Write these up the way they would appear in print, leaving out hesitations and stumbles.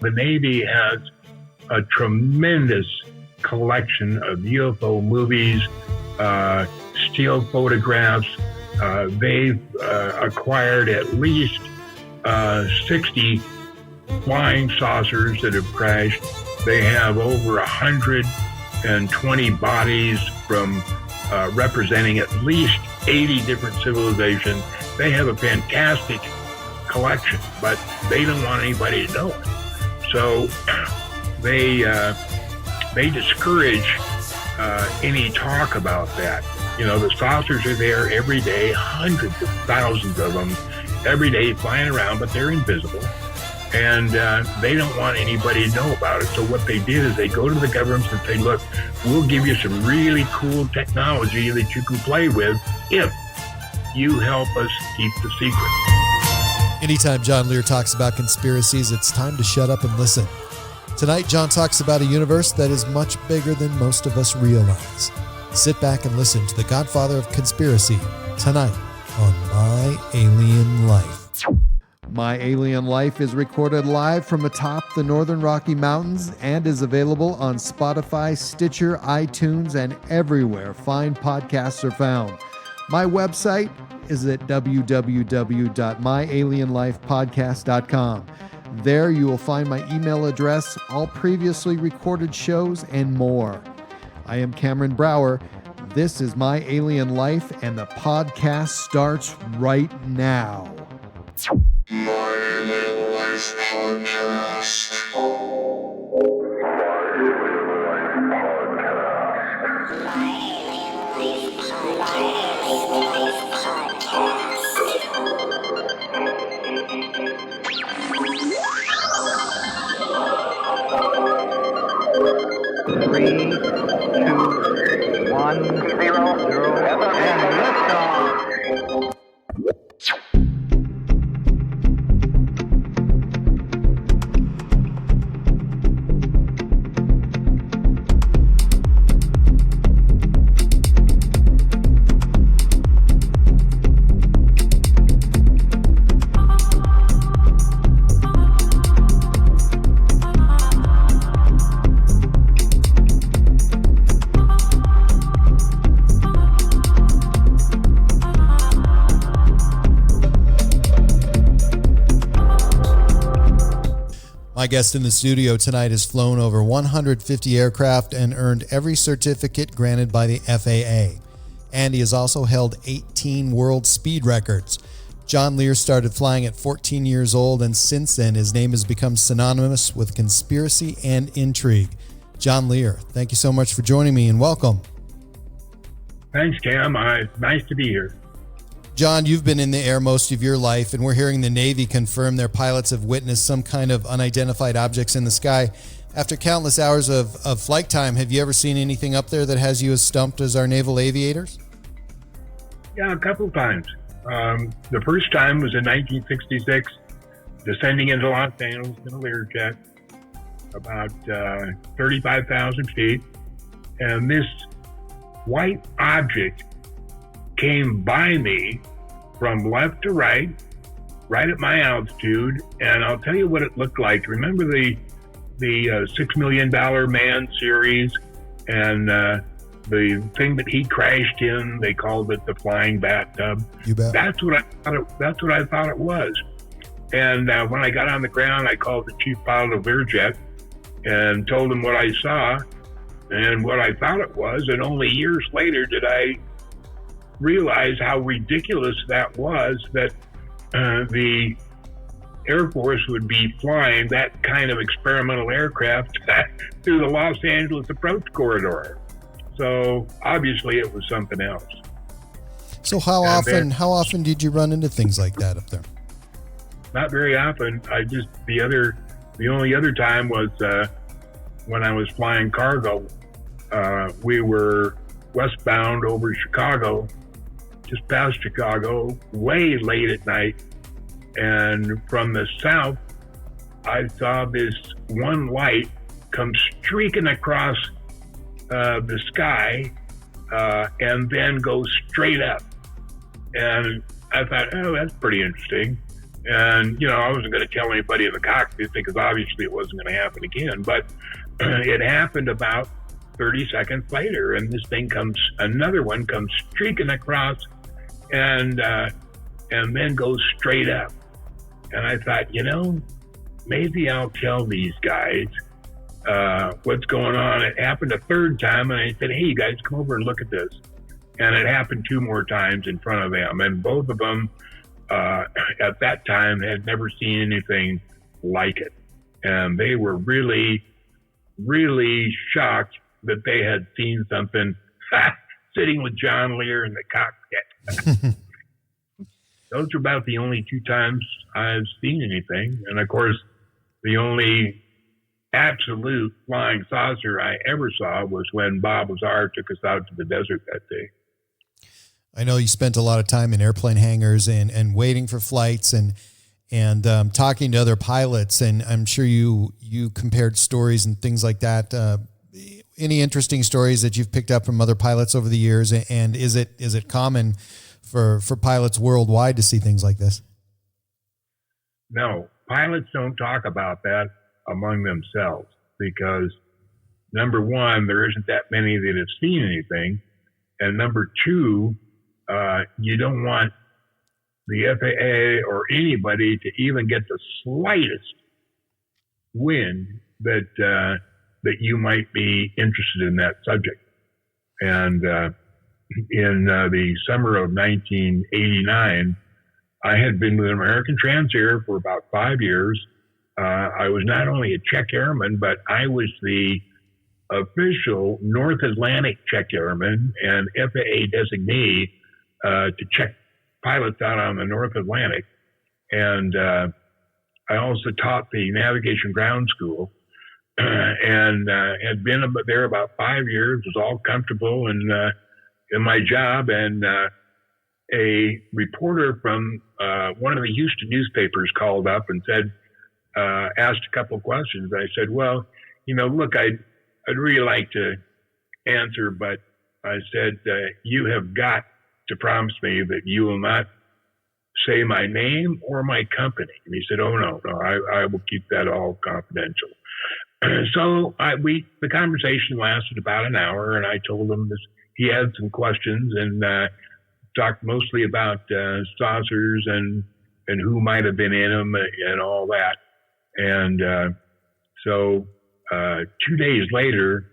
the Navy has a tremendous collection of UFO movies, still photographs. They've acquired at least 60 flying saucers that have crashed. They have over 120 bodies from representing at least 80 different civilizations. They have a fantastic collection, but they don't want anybody to know it. So they discourage any talk about that. You know, the saucers are there every day, hundreds of thousands of them every day flying around, but they're invisible. And they don't want anybody to know about it. So what they did is they go to the governments and say, look, we'll give you some really cool technology that you can play with if you help us keep the secret. Anytime John Lear talks about conspiracies, it's time to shut up and listen. Tonight, John talks about a universe that is much bigger than most of us realize. Sit back and listen to The Godfather of Conspiracy tonight on My Alien Life. My Alien Life is recorded live from atop the Northern Rocky Mountains and is available on Spotify, Stitcher, iTunes, and everywhere fine podcasts are found. My website is at www.myalienlifepodcast.com. There you will find my email address, all previously recorded shows, and more. I am Cameron Brower. This is My Alien Life, and the podcast starts right now. My Alien Life Podcast. Three, two, one, zero, and liftoff. My guest in the studio tonight has flown over 150 aircraft and earned every certificate granted by the FAA. And he has also held 18 world speed records. John Lear started flying at 14 years old, and since then his name has become synonymous with conspiracy and intrigue. John Lear, thank you so much for joining me and welcome. Thanks, Cam. Nice to be here. John, you've been in the air most of your life, and we're hearing the Navy confirm their pilots have witnessed some kind of unidentified objects in the sky. After countless hours of flight time, have you ever seen anything up there that has you as stumped as our naval aviators? Yeah, a couple of times. The first time was in 1966, descending into Los Angeles in a Lear Jet, about 35,000 feet. And this white object came by me from left to right at my altitude, and I'll tell you what it looked like. Remember the $6 Million Man series, and the thing that he crashed in? They called it the flying bathtub. You bet. That's what I thought it was. And when I got on the ground, I called the chief pilot of Lear Jet and told him what I saw and what I thought it was. And only years later did I realize how ridiculous that was, that the Air Force would be flying that kind of experimental aircraft through the Los Angeles approach corridor. So obviously it was something else. So how often did you run into things like that up there? Not very often. The only other time was when I was flying cargo. We were westbound over Chicago, just past Chicago, way late at night. And from the south, I saw this one light come streaking across the sky and then go straight up. And I thought, oh, that's pretty interesting. And, I wasn't going to tell anybody in the cockpit because obviously it wasn't going to happen again. But it happened about 30 seconds later, and another one comes streaking across and then goes straight up. And I thought, maybe I'll tell these guys what's going on. It happened a third time, and I said, hey, you guys, come over and look at this. And it happened 2 more times in front of them, and both of them at that time had never seen anything like it. And they were really, really shocked that they had seen something sitting with John Lear in the cockpit. Those are about the only 2 times I've seen anything. And of course, the only absolute flying saucer I ever saw was when Bob Lazar took us out to the desert that day. I know you spent a lot of time in airplane hangars and waiting for flights and talking to other pilots. And I'm sure you compared stories and things like that. Any interesting stories that you've picked up from other pilots over the years? And is it common for pilots worldwide to see things like this? No, pilots don't talk about that among themselves because, number one, there isn't that many that have seen anything. And number two, you don't want the FAA or anybody to even get the slightest wind that you might be interested in that subject. And in the summer of 1989, I had been with American Transair for about 5 years. I was not only a check airman, but I was the official North Atlantic check airman and FAA designee to check pilots out on the North Atlantic. And I also taught the navigation ground school and had been there about 5 years, was all comfortable in my job. And a reporter from one of the Houston newspapers called up and said, asked a couple of questions. I said, well, look, I'd really like to answer, but I said, you have got to promise me that you will not say my name or my company. And he said, oh, no, I will keep that all confidential. So the conversation lasted about an hour, and I told him this. He had some questions and talked mostly about saucers and who might have been in them and all that. And so 2 days later,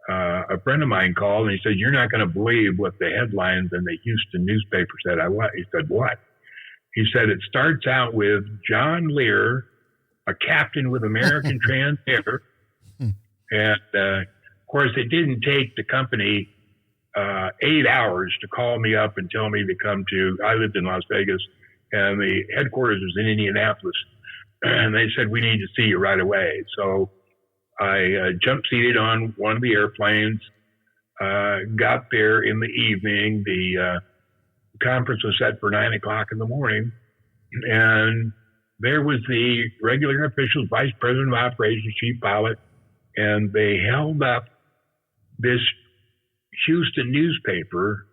a friend of mine called and he said, you're not going to believe what the headlines in the Houston newspaper said. He said, what? He said, it starts out with John Lear, a captain with American Transair. And of course, it didn't take the company 8 hours to call me up and tell me to come to, I lived in Las Vegas and the headquarters was in Indianapolis. And they said, we need to see you right away. So I jump seated on one of the airplanes, got there in the evening. The conference was set for 9 o'clock in the morning. And there was the regular officials, vice president of operations, chief pilot, and they held up this Houston newspaper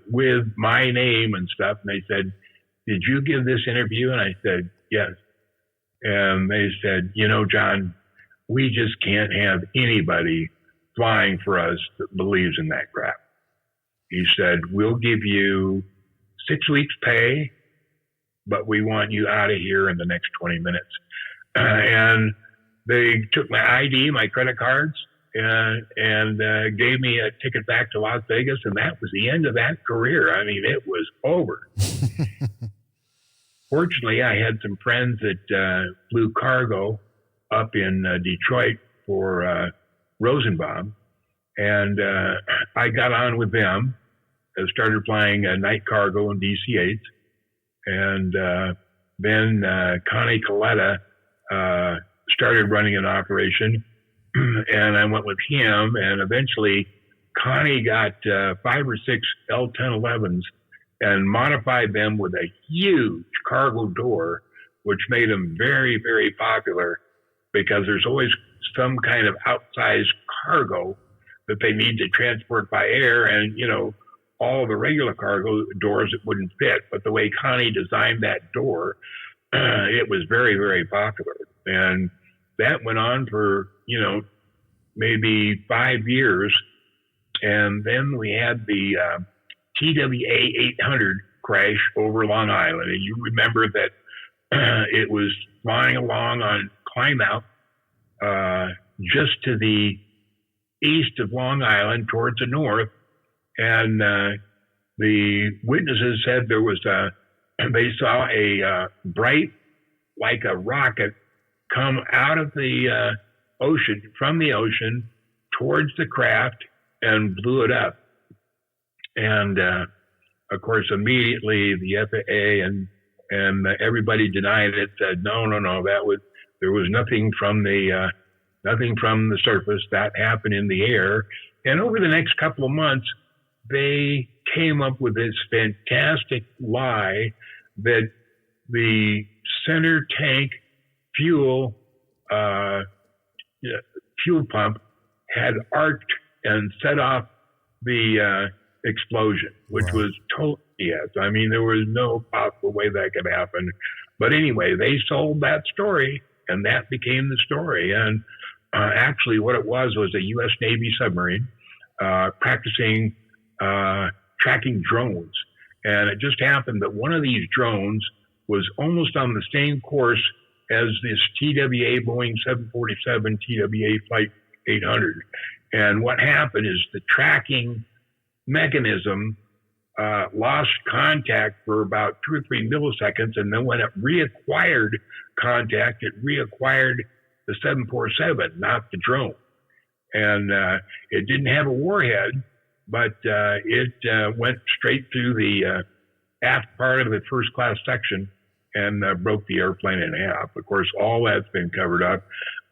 with my name and stuff. And they said, did you give this interview? And I said, yes. And they said, John, we just can't have anybody flying for us that believes in that crap. He said, we'll give you 6 weeks pay, but we want you out of here in the next 20 minutes. And they took my ID, my credit cards, and gave me a ticket back to Las Vegas. And that was the end of that career. I mean, it was over. Fortunately, I had some friends that flew cargo up in Detroit for Rosenbaum, and I got on with them. I started flying night cargo and DC-8s, and then Connie Coletta started running an operation, and I went with him, and eventually Connie got 5 or 6 L-1011s and modified them with a huge cargo door, which made them very, very popular because there's always some kind of outsized cargo that they need to transport by air. And, all the regular cargo doors, it wouldn't fit. But the way Connie designed that door, it was very, very popular. And that went on for, maybe 5 years. And then we had the TWA 800 crash over Long Island. And you remember that it was flying along on climb out just to the east of Long Island towards the north. And the witnesses said they saw a bright, like a rocket, come out of the from the ocean towards the craft and blew it up. And of course, immediately the FAA and everybody denied it. Said no, there was nothing from the surface. That happened in the air. And over the next couple of months, they came up with this fantastic lie that the center tank fuel pump had arced and set off the explosion, which Right. was total BS. I mean, there was no possible way that could happen. But anyway, they sold that story, and that became the story. And actually, what it was a U.S. Navy submarine practicing tracking drones. And it just happened that one of these drones was almost on the same course as this TWA Boeing 747 TWA Flight 800. And what happened is the tracking mechanism lost contact for about 2 or 3 milliseconds. And then when it reacquired contact, it reacquired the 747, not the drone. And it didn't have a warhead, but it went straight through the aft part of the first class section and broke the airplane in half. Of course, all that's been covered up.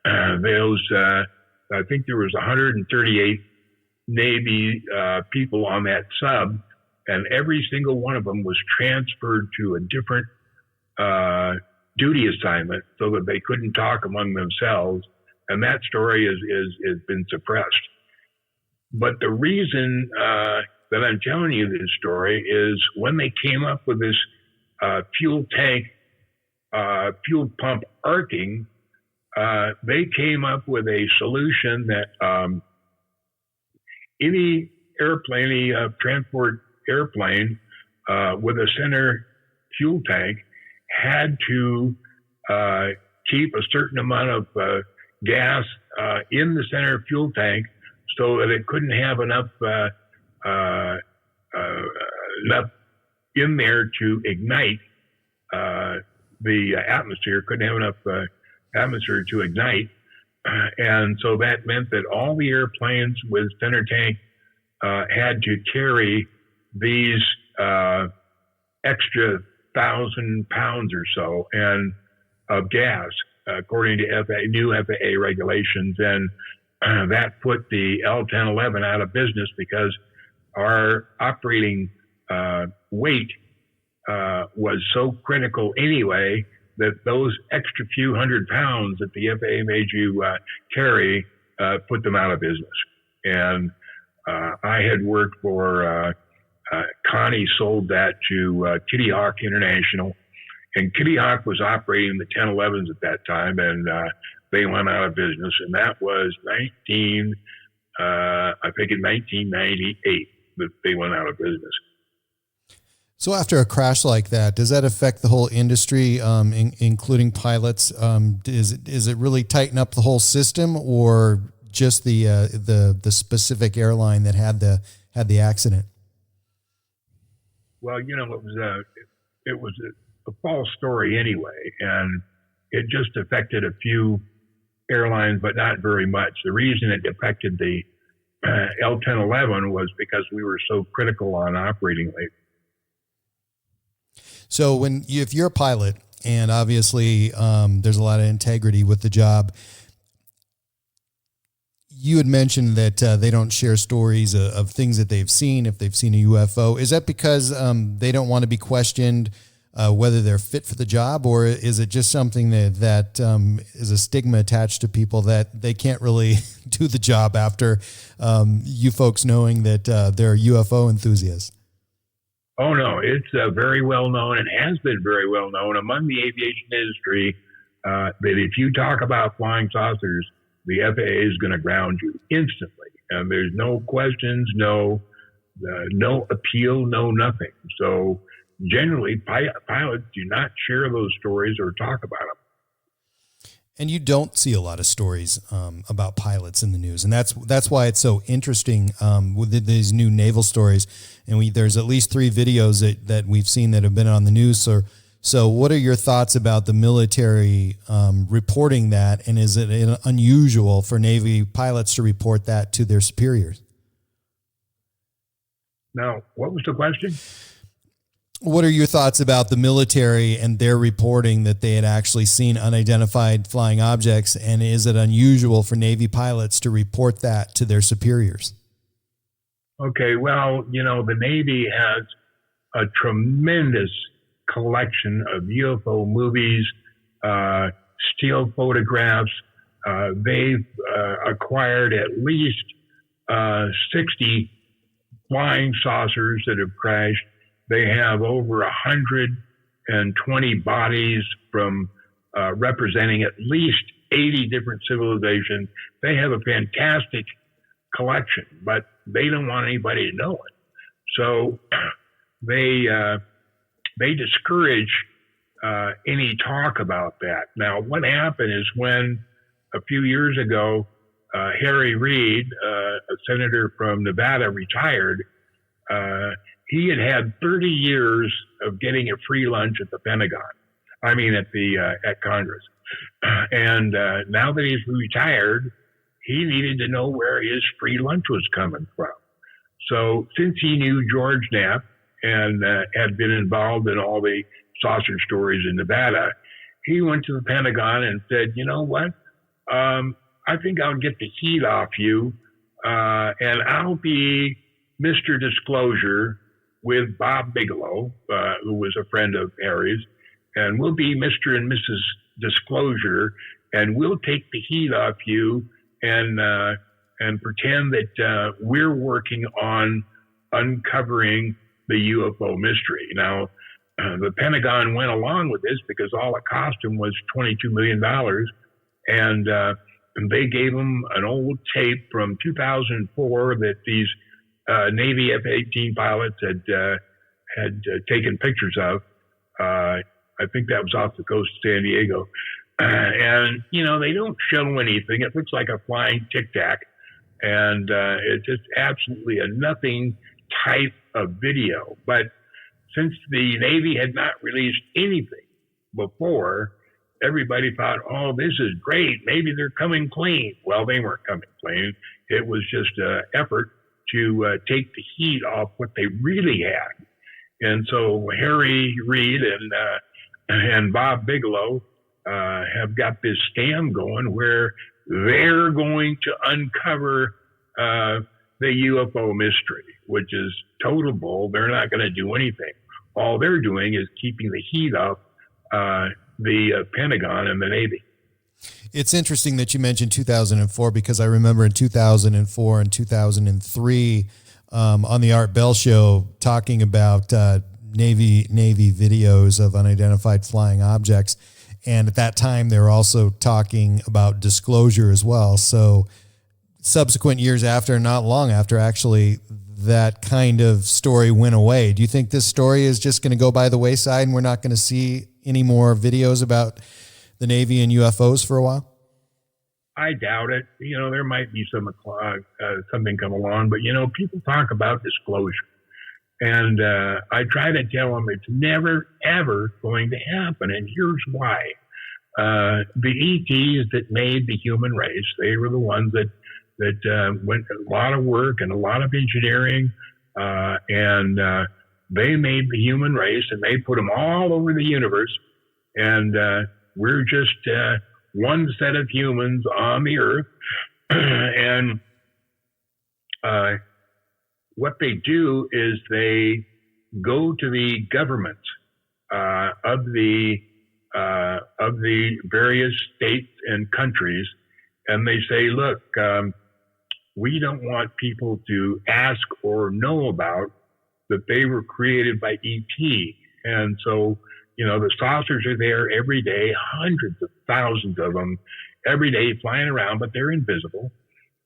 I think there was 138 Navy people on that sub, and every single one of them was transferred to a different duty assignment so that they couldn't talk among themselves. And that story has been suppressed. But the reason that I'm telling you this story is when they came up with this fuel pump arcing, they came up with a solution that any airplane, any transport airplane with a center fuel tank had to keep a certain amount of gas in the center fuel tank so that it couldn't have enough in there to ignite the atmosphere, couldn't have enough atmosphere to ignite. And so that meant that all the airplanes with center tank had to carry these extra 1,000 pounds or so and of gas, according to new FAA regulations. And that put the L-1011 out of business because our operating weight was so critical anyway that those extra few hundred pounds that the FAA made you carry put them out of business. And I had worked for Connie sold that to Kitty Hawk International, and Kitty Hawk was operating the 1011s at that time, and they went out of business. And that was in 1998 that they went out of business. So after a crash like that, does that affect the whole industry, including pilots? Is it really tighten up the whole system, or just the specific airline that had the accident? Well, it was a false story anyway, and it just affected a few airlines, but not very much. The reason it affected the L-1011 was because we were so critical on operating weight. So if you're a pilot, and obviously there's a lot of integrity with the job, you had mentioned that they don't share stories of things that they've seen, if they've seen a UFO. Is that because they don't want to be questioned whether they're fit for the job, or is it just something that is a stigma attached to people that they can't really do the job after you folks knowing that they're UFO enthusiasts? Oh no, it's very well known and has been very well known among the aviation industry that if you talk about flying saucers, the FAA is going to ground you instantly, and there's no questions, no appeal, no nothing. So generally, pilots do not share those stories or talk about them. And you don't see a lot of stories about pilots in the news, and that's why it's so interesting with these new naval stories. And there's at least 3 videos that we've seen that have been on the news. So what are your thoughts about the military reporting that, and is it unusual for Navy pilots to report that to their superiors? Now, what was the question? What are your thoughts about the military and their reporting that they had actually seen unidentified flying objects, and is it unusual for Navy pilots to report that to their superiors? Okay, well, the Navy has a tremendous collection of UFO movies, still photographs. They've acquired at least 60 flying saucers that have crashed. They have over 120 bodies from representing at least 80 different civilizations. They have a fantastic collection, but they don't want anybody to know it. So they discourage any talk about that. Now, what happened is when a few years ago, Harry Reid, a senator from Nevada, retired, he had 30 years of getting a free lunch at the Pentagon. I mean, at Congress. And now that he's retired, he needed to know where his free lunch was coming from. So since he knew George Knapp and had been involved in all the saucer stories in Nevada, he went to the Pentagon and said, you know what? I think I'll get the heat off you, and I'll be Mr. Disclosure with Bob Bigelow, who was a friend of Harry's, and we'll be Mr. and Mrs. Disclosure, and we'll take the heat off you and pretend that we're working on uncovering the UFO mystery. Now, the Pentagon went along with this because all it cost them was $22 million, and they gave them an old tape from 2004 that these Navy F-18 pilots had taken pictures of. I think that was off the coast of San Diego. And, they don't show anything. It looks like a flying tic-tac. And it's just absolutely a nothing type of video. But since the Navy had not released anything before, everybody thought, oh, this is great. Maybe they're coming clean. Well, they weren't coming clean. It was just an effort to take the heat off what they really had. And so Harry Reid and Bob Bigelow have got this scam going where they're going to uncover the UFO mystery, which is total bull. They're not going to do anything. All they're doing is keeping the heat off the Pentagon and the Navy. It's interesting that you mentioned 2004 because I remember in 2004 and 2003 on the Art Bell show talking about Navy videos of unidentified flying objects. And at that time, they were also talking about disclosure as well. So subsequent years after, not long after, actually, that kind of story went away. Do you think this story is just going to go by the wayside and we're not going to see any more videos about the Navy and UFOs for a while? I doubt it. There might be something come along, but people talk about disclosure, and I try to tell them it's never ever going to happen, and here's why. The ETs that made the human race, they were the ones that went a lot of work and a lot of engineering, and they made the human race, and they put them all over the universe, and we're just one set of humans on the earth. And what they do is they go to the governments of the various states and countries, and they say, look, we don't want people to ask or know about that they were created by ET. And so, the saucers are there every day, hundreds of thousands of them every day flying around, but they're invisible.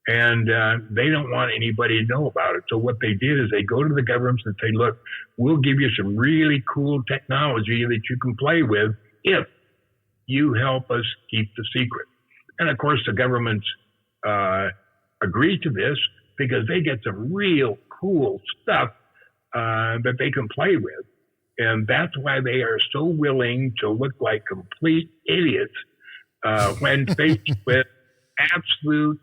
And they don't want anybody to know about it. So what they did is they go to the governments and say, look, we'll give you some really cool technology that you can play with if you help us keep the secret. And of course, the governments agree to this because they get some real cool stuff that they can play with. And that's why they are so willing to look like complete idiots when faced with absolute,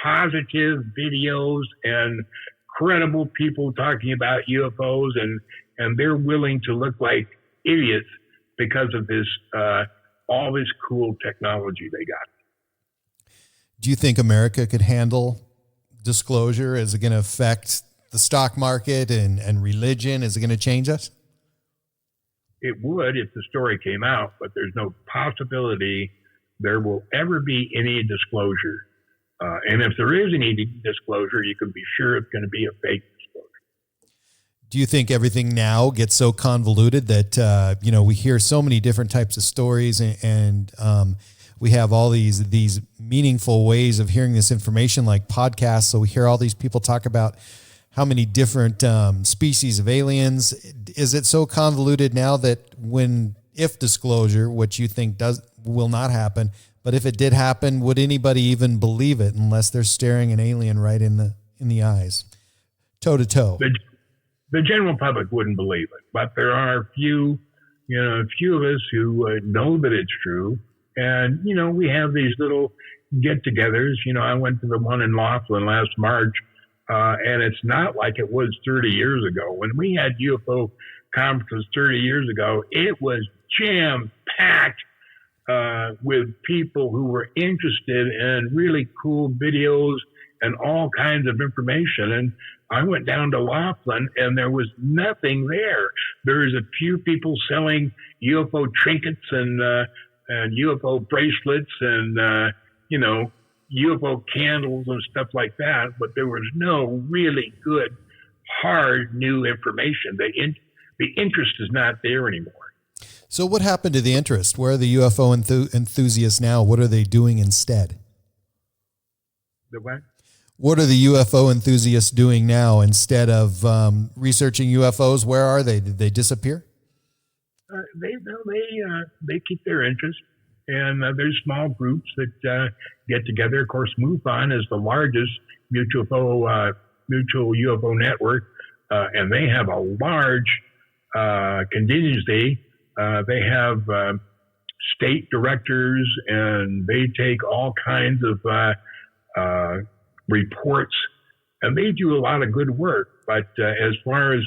positive videos and credible people talking about UFOs, and they're willing to look like idiots because of this, all this cool technology they got. Do you think America could handle disclosure? Is it going to affect the stock market and religion? Is it going to change us? It would if the story came out, but there's no possibility there will ever be any disclosure. And if there is any disclosure, you can be sure it's going to be a fake disclosure. Do you think everything now gets so convoluted that, we hear so many different types of stories and we have all these meaningful ways of hearing this information like podcasts. So we hear all these people talk about how many different species of aliens. Is it so convoluted now that if disclosure, which you think will not happen, but if it did happen, would anybody even believe it unless they're staring an alien right in the eyes, toe to toe? The general public wouldn't believe it, but there are a few of us who know that it's true. And, we have these little get-togethers. I went to the one in Laughlin last March, and it's not like it was 30 years ago. When we had UFO conferences 30 years ago, it was jam-packed with people who were interested in really cool videos and all kinds of information. And I went down to Laughlin, and there was nothing there. There's a few people selling UFO trinkets and UFO bracelets and, UFO candles and stuff like that, but there was no really good, hard, new information. The interest is not there anymore. So what happened to the interest? Where are the UFO enthusiasts now? What are they doing instead? The what? What are the UFO enthusiasts doing now instead of researching UFOs? Where are they? Did they disappear? They keep their interest, and there's small groups that get together. Of course, MUFON is the largest mutual UFO network, and they have a large contingency. They have state directors, and they take all kinds of reports, and they do a lot of good work. But as far as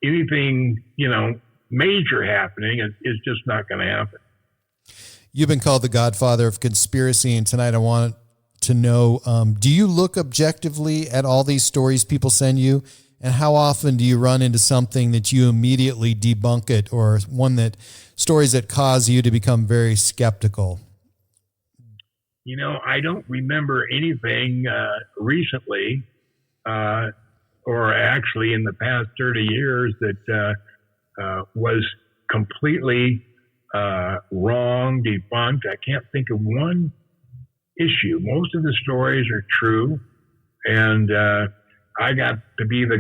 anything, major happening, is just not going to happen. You've been called the Godfather of Conspiracy, and tonight I want to know, do you look objectively at all these stories people send you? And how often do you run into something that you immediately debunk it, or stories that cause you to become very skeptical? I don't remember anything recently, or actually in the past 30 years that was completely wrong, debunked. I can't think of one issue. Most of the stories are true, and I got to be the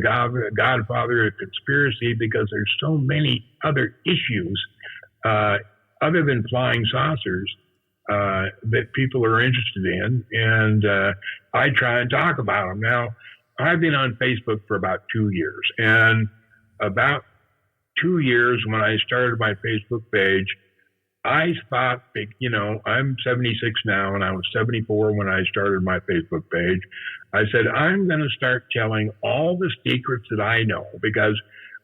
godfather of conspiracy because there's so many other issues other than flying saucers that people are interested in, and I try and talk about them. Now, I've been on Facebook for about 2 years, and about 2 years when I started my Facebook page, I thought, I'm 76 now, and I was 74 when I started my Facebook page. I said, I'm going to start telling all the secrets that I know, because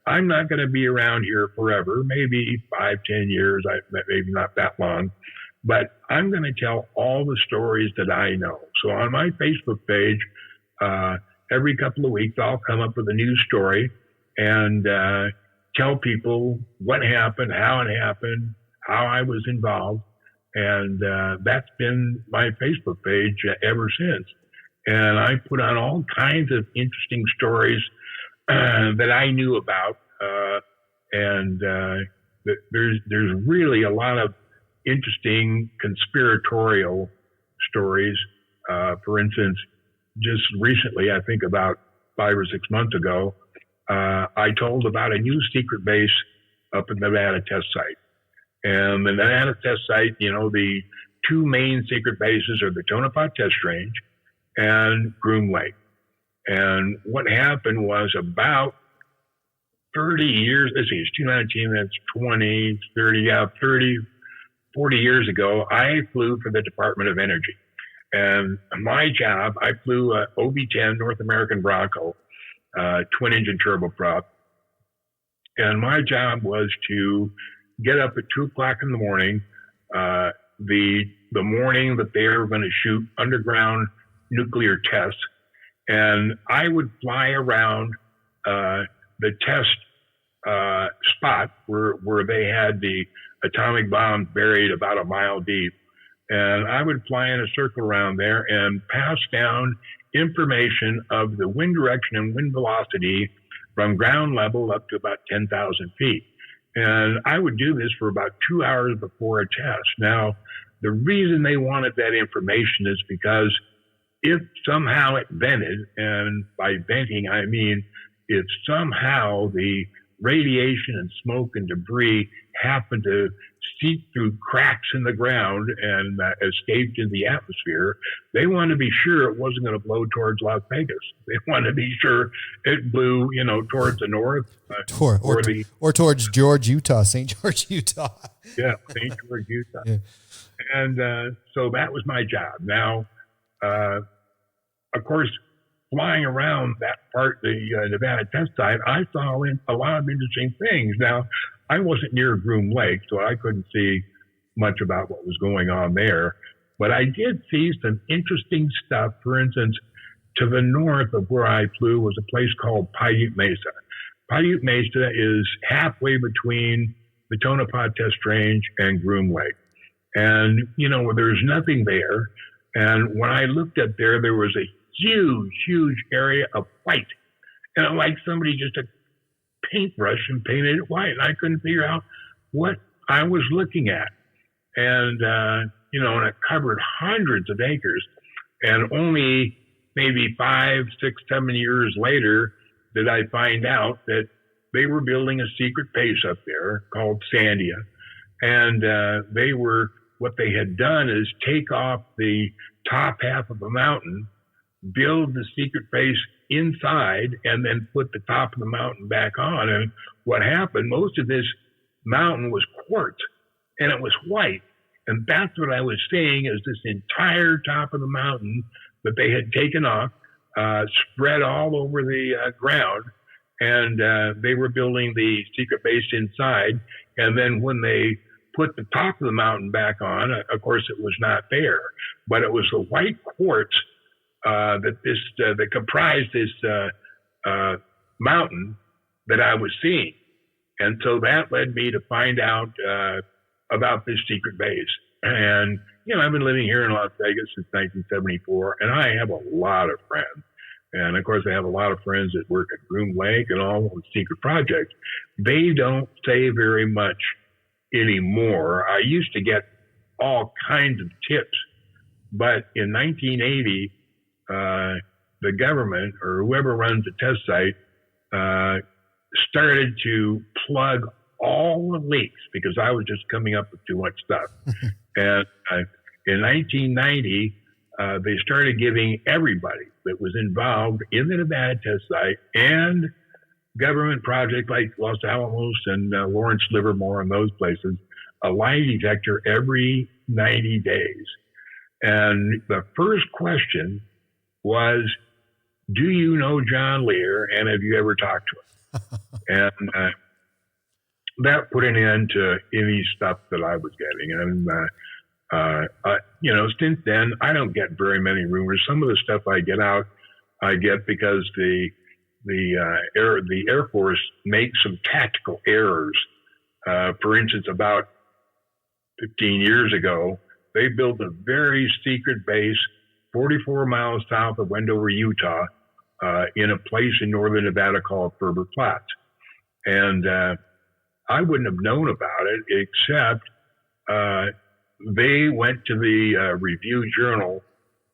I'm not going to be around here forever, maybe 5-10 years, maybe not that long, but I'm going to tell all the stories that I know. So on my Facebook page, every couple of weeks, I'll come up with a new story and tell people what happened, how it happened, how I was involved. And that's been my Facebook page ever since. And I put on all kinds of interesting stories that I knew about, and there's really a lot of interesting conspiratorial stories. For instance, just recently, I think about 5 or 6 months ago, I told about a new secret base up in the Nevada test site. And the Nevada test site, the two main secret bases are the Tonopah Test Range and Groom Lake. And what happened was about 30 years, let's see, it's 2019, that's 20, 30, 40 years ago, I flew for the Department of Energy. And my job, I flew a OB-10 North American Bronco, twin-engine turboprop. And my job was to get up at 2 o'clock in the morning, the morning that they were going to shoot underground nuclear tests. And I would fly around the test spot where they had the atomic bomb buried about a mile deep. And I would fly in a circle around there and pass down information of the wind direction and wind velocity from ground level up to about 10,000 feet. And I would do this for about 2 hours before a test. Now, the reason they wanted that information is because if somehow it vented, and by venting, I mean if somehow the radiation and smoke and debris happened to seep through cracks in the ground and escaped into the atmosphere, they wanted to be sure it wasn't going to blow towards Las Vegas. They wanted to be sure it blew, towards the north. Or towards St. George, Utah. Yeah, St. George, Utah. Yeah. And so that was my job. Now, of course, flying around that part, the Nevada test site, I saw a lot of interesting things. Now, I wasn't near Groom Lake, so I couldn't see much about what was going on there. But I did see some interesting stuff. For instance, to the north of where I flew was a place called Paiute Mesa. Paiute Mesa is halfway between the Tonopah Test Range and Groom Lake. And, there's nothing there. And when I looked up there was a huge area of white. And like somebody just took paintbrush and painted it white. And I couldn't figure out what I was looking at. And, and it covered hundreds of acres. And only maybe 5, 6, 7 years later did I find out that they were building a secret base up there called Sandia. And what they had done is take off the top half of the mountain, build the secret base inside, and then put the top of the mountain back on. And what happened, most of this mountain was quartz, and it was white. And that's what I was seeing, is this entire top of the mountain that they had taken off, spread all over the ground, and they were building the secret base inside. And then when they put the top of the mountain back on, of course, it was not there, but it was the white quartz that comprised this mountain that I was seeing. And so that led me to find out about this secret base. And, I've been living here in Las Vegas since 1974, and I have a lot of friends. And of course, I have a lot of friends that work at Groom Lake and all the secret projects. They don't say very much anymore. I used to get all kinds of tips, but in 1980, the government or whoever runs the test site started to plug all the leaks because I was just coming up with too much stuff. And in 1990, they started giving everybody that was involved in the Nevada test site and government projects like Los Alamos and Lawrence Livermore and those places a lie detector every 90 days. And the first question was, do you know John Lear, and have you ever talked to him? And that put an end to any stuff that I was getting. And, since then, I don't get very many rumors. Some of the stuff I get because the Air Force makes some tactical errors. For instance, about 15 years ago, they built a very secret base 44 miles south of Wendover, Utah, in a place in northern Nevada called Ferber Flats. And I wouldn't have known about it except they went to the Review Journal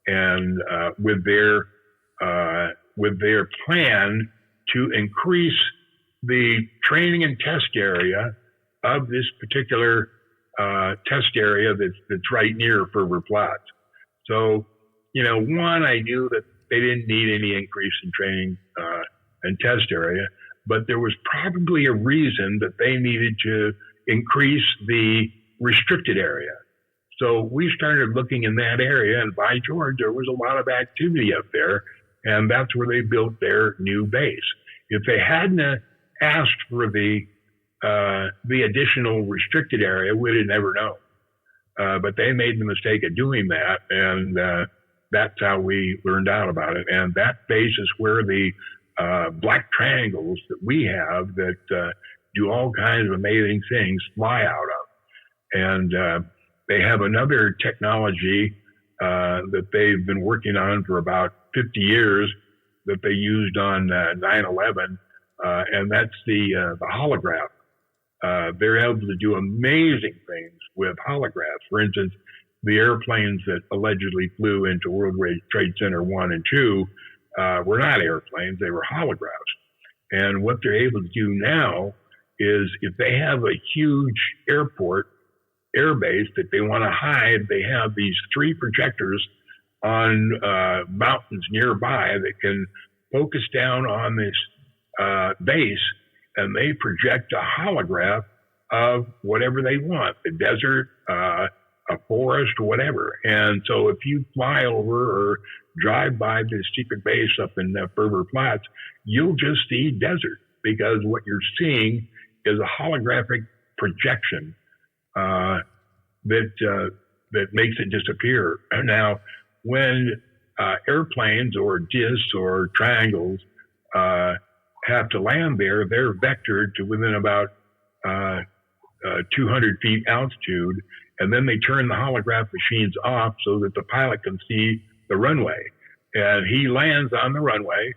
and with their plan to increase the training and test area of this particular test area that's right near Ferber Flats. So, one, I knew that they didn't need any increase in training and test area, but there was probably a reason that they needed to increase the restricted area. So we started looking in that area, and by George, there was a lot of activity up there, and that's where they built their new base. If they hadn't asked for the additional restricted area, we'd have never known. But they made the mistake of doing that, and that's how we learned out about it. And that base is where the black triangles that we have that do all kinds of amazing things fly out of. And they have another technology that they've been working on for about 50 years that they used on 9/11, and that's the holograph. They're able to do amazing things with holographs. For instance, the airplanes that allegedly flew into World Trade Center 1 and 2 were not airplanes, they were holographs. And what they're able to do now is if they have a huge airbase that they want to hide, they have these 3 projectors on mountains nearby that can focus down on this base, and they project a holograph of whatever they want, the desert, a forest, or whatever. And so if you fly over or drive by this secret base up in Ferber Flats, you'll just see desert, because what you're seeing is a holographic projection that makes it disappear. Now, when airplanes or discs or triangles have to land there, they're vectored to within about 200 feet altitude, and then they turn the holograph machines off so that the pilot can see the runway. And he lands on the runway,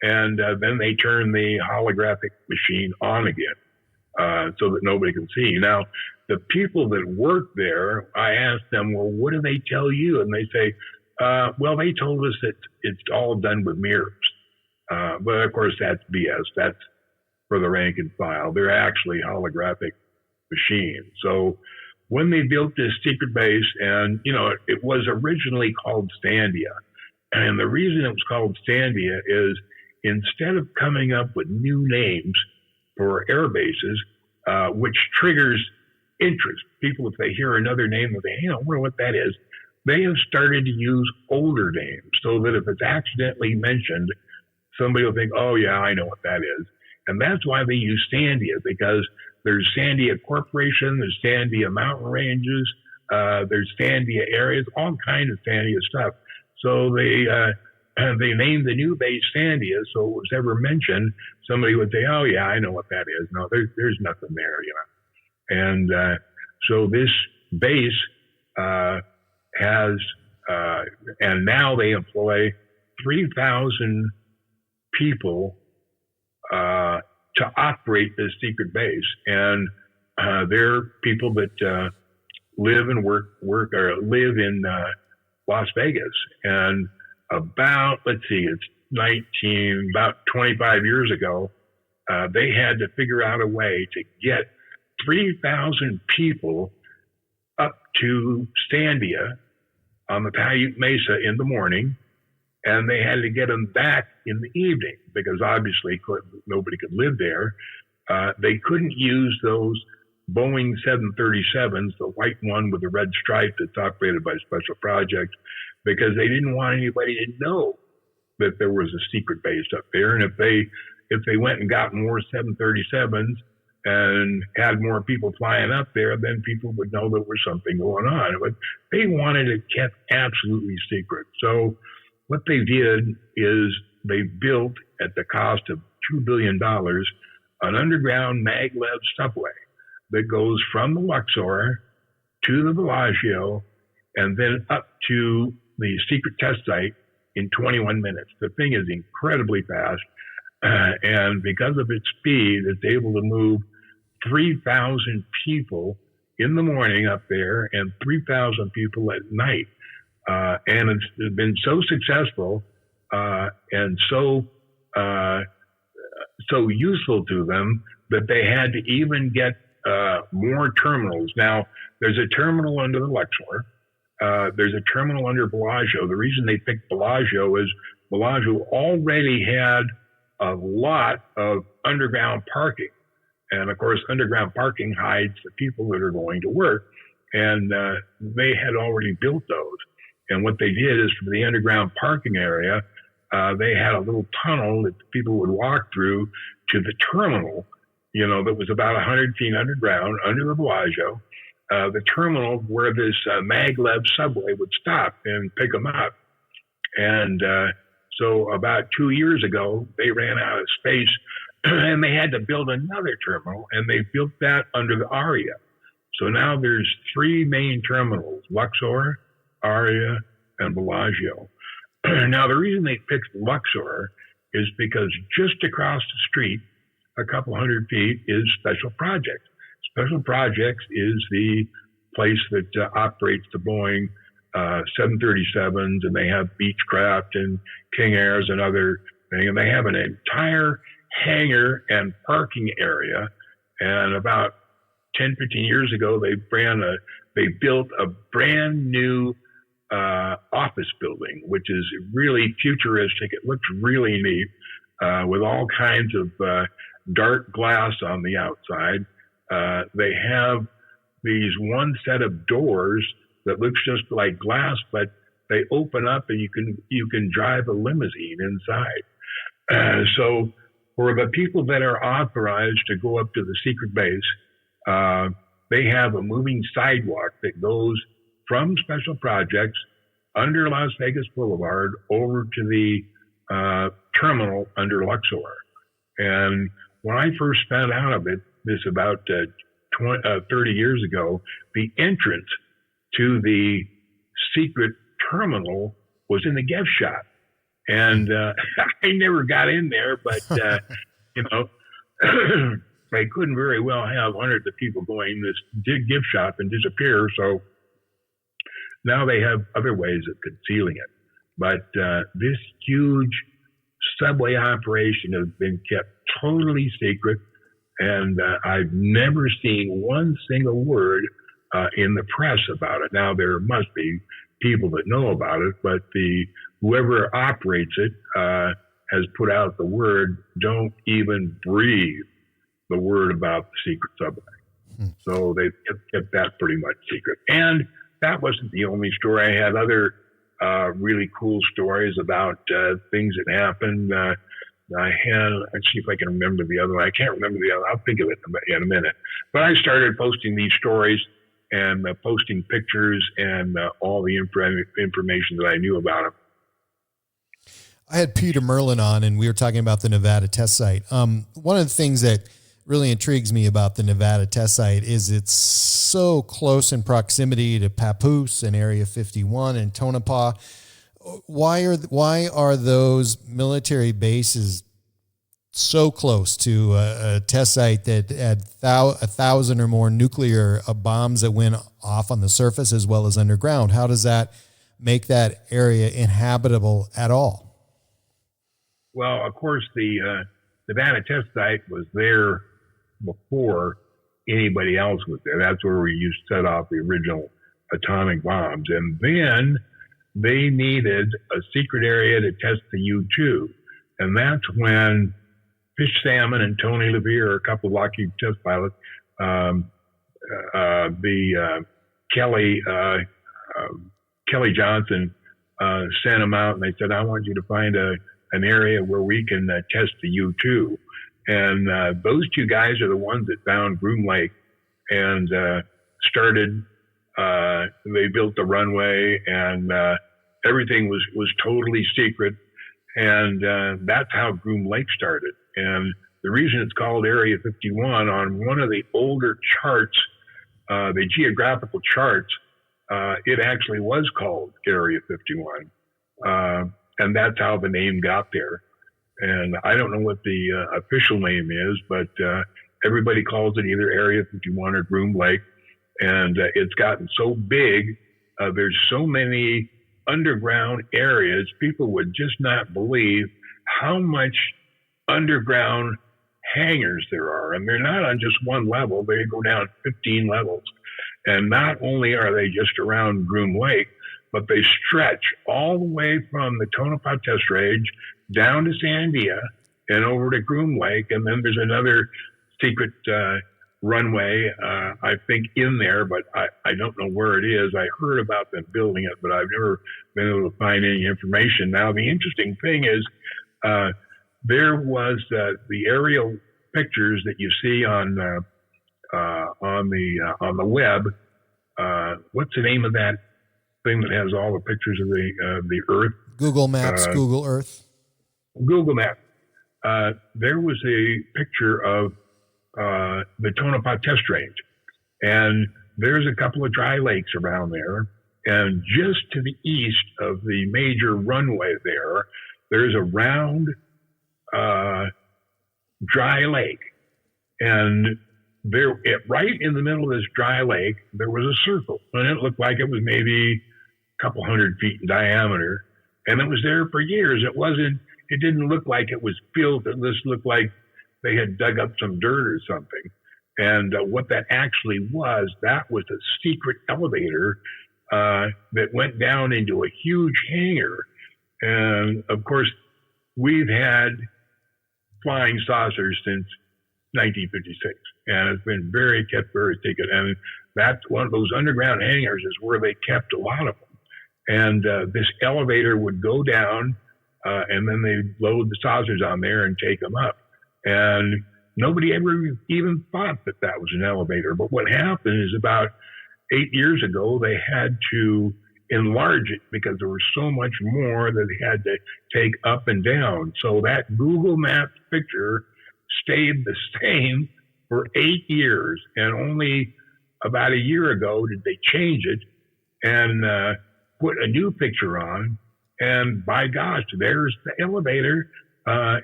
and then they turn the holographic machine on again so that nobody can see. Now, the people that work there, I asked them, well, what do they tell you? And they say, well, they told us that it's all done with mirrors. But of course, that's BS. That's for the rank and file. They're actually holographic machines. So when they built this secret base, and, it was originally called Sandia. And the reason it was called Sandia is instead of coming up with new names for air bases, which triggers interest, people, if they hear another name, they say, hey, I wonder what that is. They have started to use older names so that if it's accidentally mentioned, somebody will think, oh, yeah, I know what that is. And that's why they use Sandia, because there's Sandia Corporation, there's Sandia Mountain Ranges, there's Sandia areas, all kinds of Sandia stuff. So they named the new base Sandia, so if it was ever mentioned, somebody would say, oh, yeah, I know what that is. No, there's nothing there, And so this base has, and now they employ 3,000 people to operate this secret base. And they're people that live and work or live in Las Vegas. And about 25 years ago, they had to figure out a way to get 3,000 people up to Sandia on the Paiute Mesa in the morning, and they had to get them back in the evening because obviously nobody could live there. They couldn't use those Boeing 737s, the white one with the red stripe that's operated by Special Projects, because they didn't want anybody to know that there was a secret base up there. And if they went and got more 737s and had more people flying up there, then people would know there was something going on. But they wanted it kept absolutely secret. So what they did is they built, at the cost of $2 billion, an underground maglev subway that goes from the Luxor to the Bellagio and then up to the secret test site in 21 minutes. The thing is incredibly fast. And because of its speed, it's able to move 3,000 people in the morning up there and 3,000 people at night. And it's been so successful and so useful to them that they had to even get more terminals. Now, there's a terminal under the Luxor. There's a terminal under Bellagio. The reason they picked Bellagio is Bellagio already had a lot of underground parking. And of course, underground parking hides the people that are going to work. And they had already built those. And what they did is for the underground parking area, they had a little tunnel that people would walk through to the terminal, that was about 100 feet underground under the Bellagio. The terminal where this Maglev subway would stop and pick them up. And so about 2 years ago, they ran out of space and they had to build another terminal, and they built that under the Aria. So now there's 3 main terminals: Luxor, Aria, and Bellagio. Now, the reason they picked Luxor is because just across the street, a couple hundred feet, is Special Projects. Special Projects is the place that operates the Boeing 737s, and they have Beechcraft and King Airs and other things. And they have an entire hangar and parking area. And about 10, 15 years ago, they built a brand new office building, which is really futuristic. It looks really neat, with all kinds of dark glass on the outside. They have these one set of doors that looks just like glass, but they open up and you can drive a limousine inside. So for the people that are authorized to go up to the secret base, they have a moving sidewalk that goes from Special Projects under Las Vegas Boulevard over to the terminal under Luxor. And when I first found out of it, this about 30 years ago, the entrance to the secret terminal was in the gift shop. And I never got in there, but, they couldn't very well have hundreds of people going in this gift shop and disappear. So now they have other ways of concealing it. But this huge subway operation has been kept totally secret. And I've never seen one single word in the press about it. Now, there must be people that know about it, but whoever operates it has put out the word, don't even breathe the word about the secret subway. So they kept that pretty much secret. And that wasn't the only story. I had other really cool stories about things that happened. Let's see if I can remember the other one. I can't remember the other. I'll think of it in a minute. But I started posting these stories and posting pictures and all the information that I knew about them. I had Peter Merlin on, and we were talking about the Nevada test site. One of the things that really intrigues me about the Nevada test site is it's so close in proximity to Papoose and Area 51 and Tonopah. Why are those military bases so close to a test site that had 1,000 or more nuclear bombs that went off on the surface as well as underground? How does that make that area inhabitable at all? Well, of course, the Nevada test site was there before anybody else was there. That's where we used to set off the original atomic bombs. And then they needed a secret area to test the U-2. And that's when Fish Salmon and Tony LeVere, a couple of Lockheed test pilots, Kelly Johnson sent them out, and they said, I want you to find an area where we can test the U-2. And those two guys are the ones that found Groom Lake and started. They built the runway, and everything was totally secret. And that's how Groom Lake started. And the reason it's called Area 51, on one of the older charts, the geographical charts, it actually was called Area 51. and that's how the name got there. And I don't know what the official name is, but everybody calls it either Area 51 or Groom Lake. And it's gotten so big, there's so many underground areas, people would just not believe how much underground hangars there are. And they're not on just one level, they go down 15 levels. And not only are they just around Groom Lake, but they stretch all the way from the Tonopah test range down to Sandia and over to Groom Lake. And then there's another secret runway, I think, in there, but I don't know where it is. I heard about them building it, but I've never been able to find any information. Now, the interesting thing is there was the aerial pictures that you see on the web. What's the name of that thing that has all the pictures of the Earth? Google Maps, Google Earth. Google Maps. There was a picture of the Tonopah test range, and there's a couple of dry lakes around there. And just to the east of the major runway there's a round dry lake, and there, right in the middle of this dry lake, there was a circle, and it looked like it was maybe a couple 100 feet in diameter, and it was there for years. It didn't look like it was built. It just looked like they had dug up some dirt or something. And what that actually was, that was a secret elevator that went down into a huge hangar. And of course, we've had flying saucers since 1956, and it's been kept very secret. And that's one of those underground hangars is where they kept a lot of them. And this elevator would go down, and then they load the saucers on there and take them up. And nobody ever even thought that that was an elevator. But what happened is about 8 years ago, they had to enlarge it because there was so much more that they had to take up and down. So that Google Maps picture stayed the same for 8 years. And only about a year ago did they change it and put a new picture on. And by gosh, there's the elevator.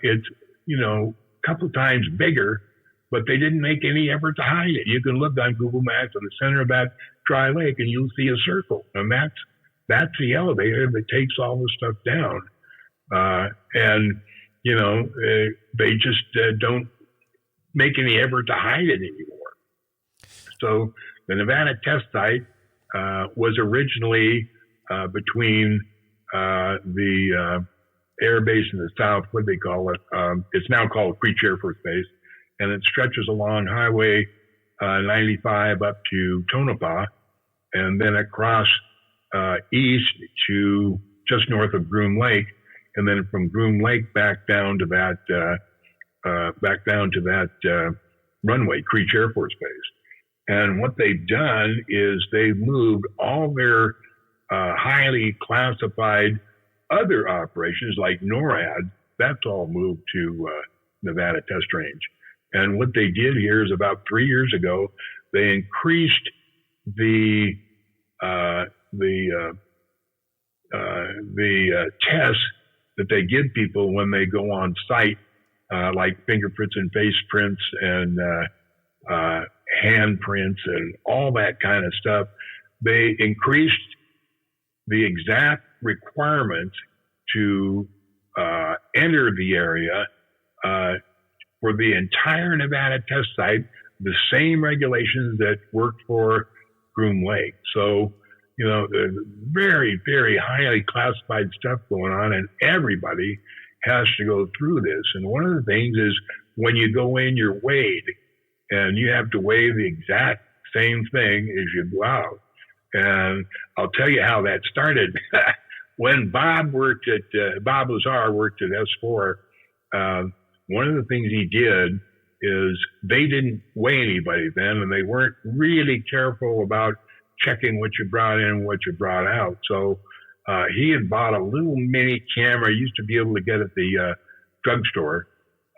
It's, a couple times bigger, but they didn't make any effort to hide it. You can look on Google Maps on the center of that dry lake and you'll see a circle. And that's the elevator that takes all the stuff down. They just don't make any effort to hide it anymore. So the Nevada test site was originally between the air base in the south, what they call it. It's now called Creech Air Force Base, and it stretches along Highway 95 up to Tonopah, and then across east to just north of Groom Lake, and then from Groom Lake back down to that runway, Creech Air Force Base. And what they've done is they've moved all their highly classified other operations like NORAD, that's all moved to Nevada Test Range. And what they did here is about 3 years ago, they increased the tests that they give people when they go on site, like fingerprints and face prints and hand prints and all that kind of stuff. They increased the exact requirements to enter the area for the entire Nevada test site, the same regulations that worked for Groom Lake. So, there's very, very highly classified stuff going on, and everybody has to go through this. And one of the things is when you go in, you're weighed, and you have to weigh the exact same thing as you go out. And I'll tell you how that started. When Bob Lazar worked at S4, one of the things he did is they didn't weigh anybody then, and they weren't really careful about checking what you brought in and what you brought out. So he had bought a little mini camera. He used to be able to get at the drugstore.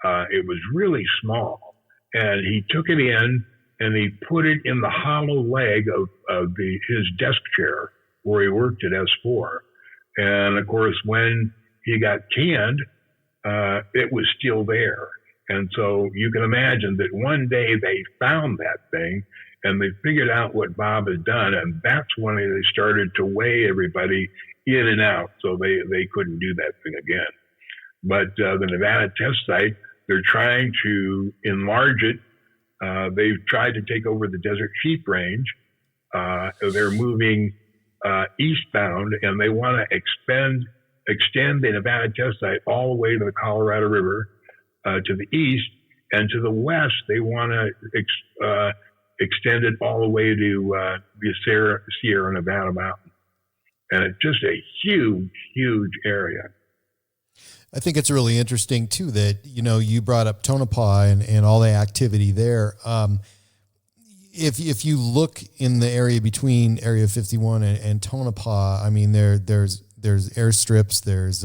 It was really small, and he took it in and he put it in the hollow leg of his desk chair where he worked at S4. And of course, when he got canned, it was still there. And so you can imagine that one day they found that thing and they figured out what Bob had done. And that's when they started to weigh everybody in and out. So they couldn't do that thing again. But the Nevada test site, they're trying to enlarge it. They've tried to take over the Desert Sheep Range. They're moving eastbound, and they want to extend the Nevada test site all the way to the Colorado River to the east, and to the west they want to extend it all the way to the Sierra Nevada mountain. And it's just a huge, huge area. I think it's really interesting too that, you brought up Tonopah and all the activity there. If you look in the area between Area 51 and Tonopah, I mean, there's airstrips, there's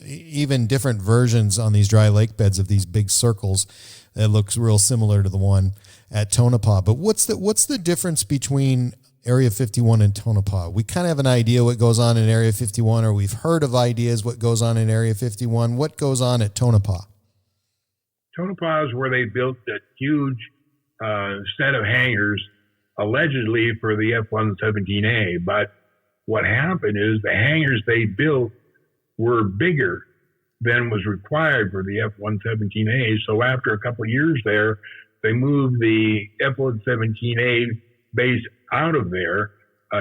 even different versions on these dry lake beds of these big circles that looks real similar to the one at Tonopah. But what's the difference between Area 51 and Tonopah? We kind of have an idea what goes on in Area 51, or we've heard of ideas what goes on in Area 51. What goes on at Tonopah? Tonopah is where they built that huge set of hangars, allegedly for the F-117A. But what happened is the hangars they built were bigger than was required for the F-117A. So after a couple of years there, they moved the F-117A base out of there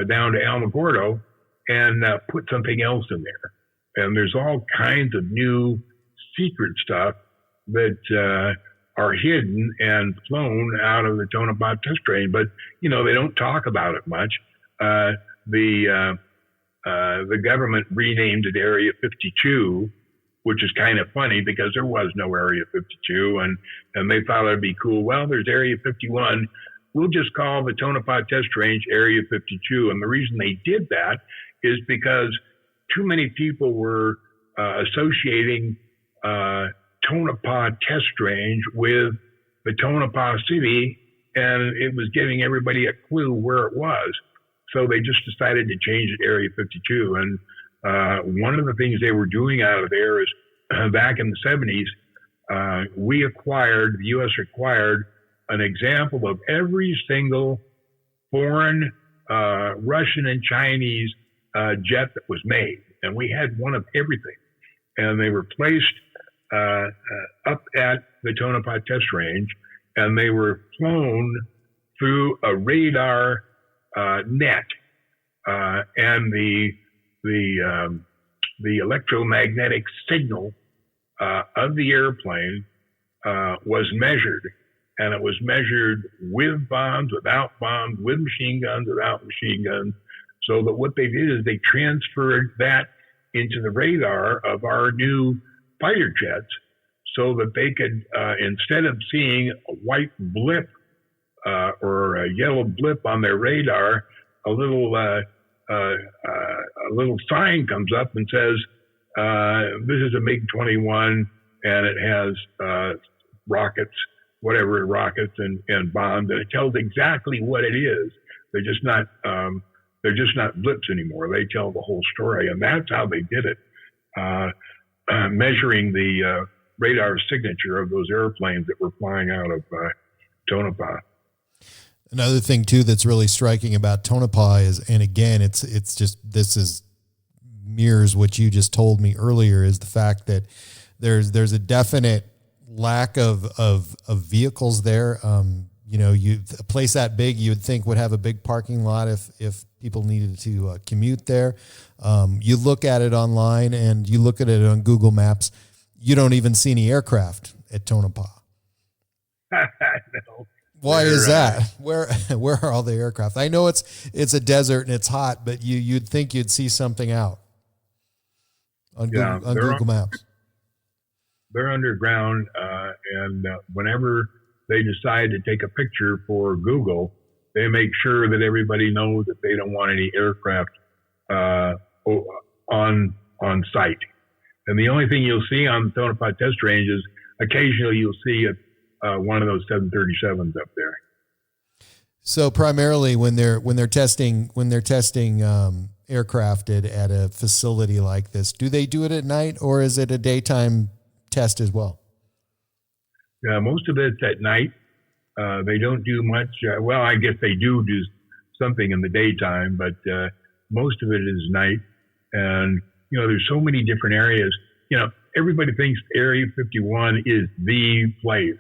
down to Alamogordo and put something else in there. And there's all kinds of new secret stuff that are hidden and flown out of the Tonopah test range, but they don't talk about it much. The government renamed it Area 52, which is kind of funny because there was no Area 52, and they thought it'd be cool. Well, there's Area 51. We'll just call the Tonopah test range Area 52. And the reason they did that is because too many people were associating Tonopah test range with the Tonopah city, and it was giving everybody a clue where it was. So they just decided to change it Area 52. And one of the things they were doing out of there is back in the 70s, the U.S. acquired an example of every single foreign, Russian and Chinese jet that was made. And we had one of everything. And they were placed up at the Tonopah test range, and they were flown through a radar net, and the electromagnetic signal of the airplane was measured, and it was measured with bombs, without bombs, with machine guns, without machine guns. So that what they did is they transferred that into the radar of our new fighter jets, so that they could, instead of seeing a white blip or a yellow blip on their radar, a little sign comes up and says, "This is a MiG-21, and it has rockets, whatever rockets and bombs," and it tells exactly what it is. They're just not blips anymore. They tell the whole story, and that's how they did it, measuring the radar signature of those airplanes that were flying out of Tonopah. Another thing too that's really striking about Tonopah is, and again, it's just, this is mirrors what you just told me earlier, is the fact that there's a definite lack of vehicles there. A place that big, you would think would have a big parking lot if people needed to commute there. You look at it online and you look at it on Google Maps, you don't even see any aircraft at Tonopah. No. Why is that? Where are all the aircraft? I know it's a desert and it's hot, but you'd think you'd see something out on Google Maps. They're underground, and whenever they decide to take a picture for Google, they make sure that everybody knows that they don't want any aircraft on site. And the only thing you'll see on the Tonopah test range is occasionally you'll see one of those 737s up there. So primarily when they're testing aircrafted at a facility like this? Do they do it at night, or is it a daytime test as well? Most of it's at night. They don't do much. Well, I guess they do something in the daytime, but most of it is night. And, there's so many different areas. Everybody thinks Area 51 is the place.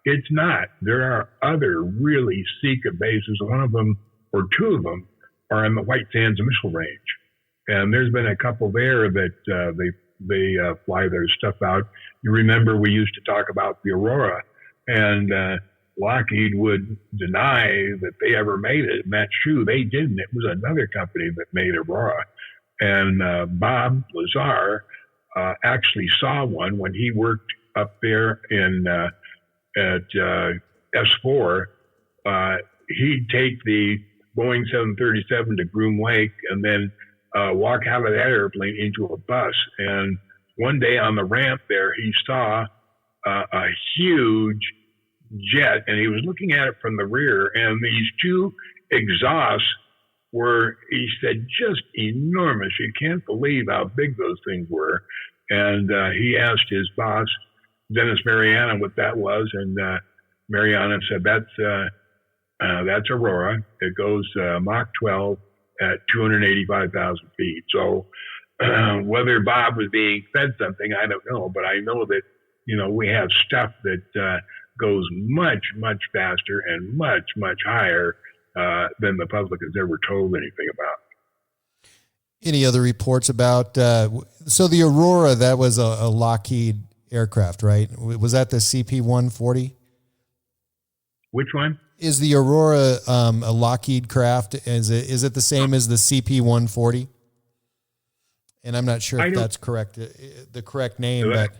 It's not. There are other really secret bases. One of them, or two of them, are in the White Sands Missile Range. And there's been a couple there that they fly their stuff out. You remember we used to talk about the Aurora, and Lockheed would deny that they ever made it, and that's true. They didn't. It was another company that made Aurora. And Bob Lazar actually saw one when he worked up there at S4. He'd take the Boeing 737 to Groom Lake and then walk out of that airplane into a bus. And one day on the ramp there, he saw a huge jet, and he was looking at it from the rear, and these two exhausts were, he said, just enormous. You can't believe how big those things were. And he asked his boss, Dennis Mariana, what that was, and Mariana said, that's Aurora. It goes Mach 12 at 285,000 feet. So whether Bob was being fed something, I don't know, but I know that, we have stuff that goes much, much faster and much, much higher than the public has ever told anything about. Any other reports about, so the Aurora, that was a Lockheed aircraft, right? Was that the CP-140? Which one? Is the Aurora a Lockheed craft? Is it the same as the CP-140? And I'm not sure if that's correct, the correct name, but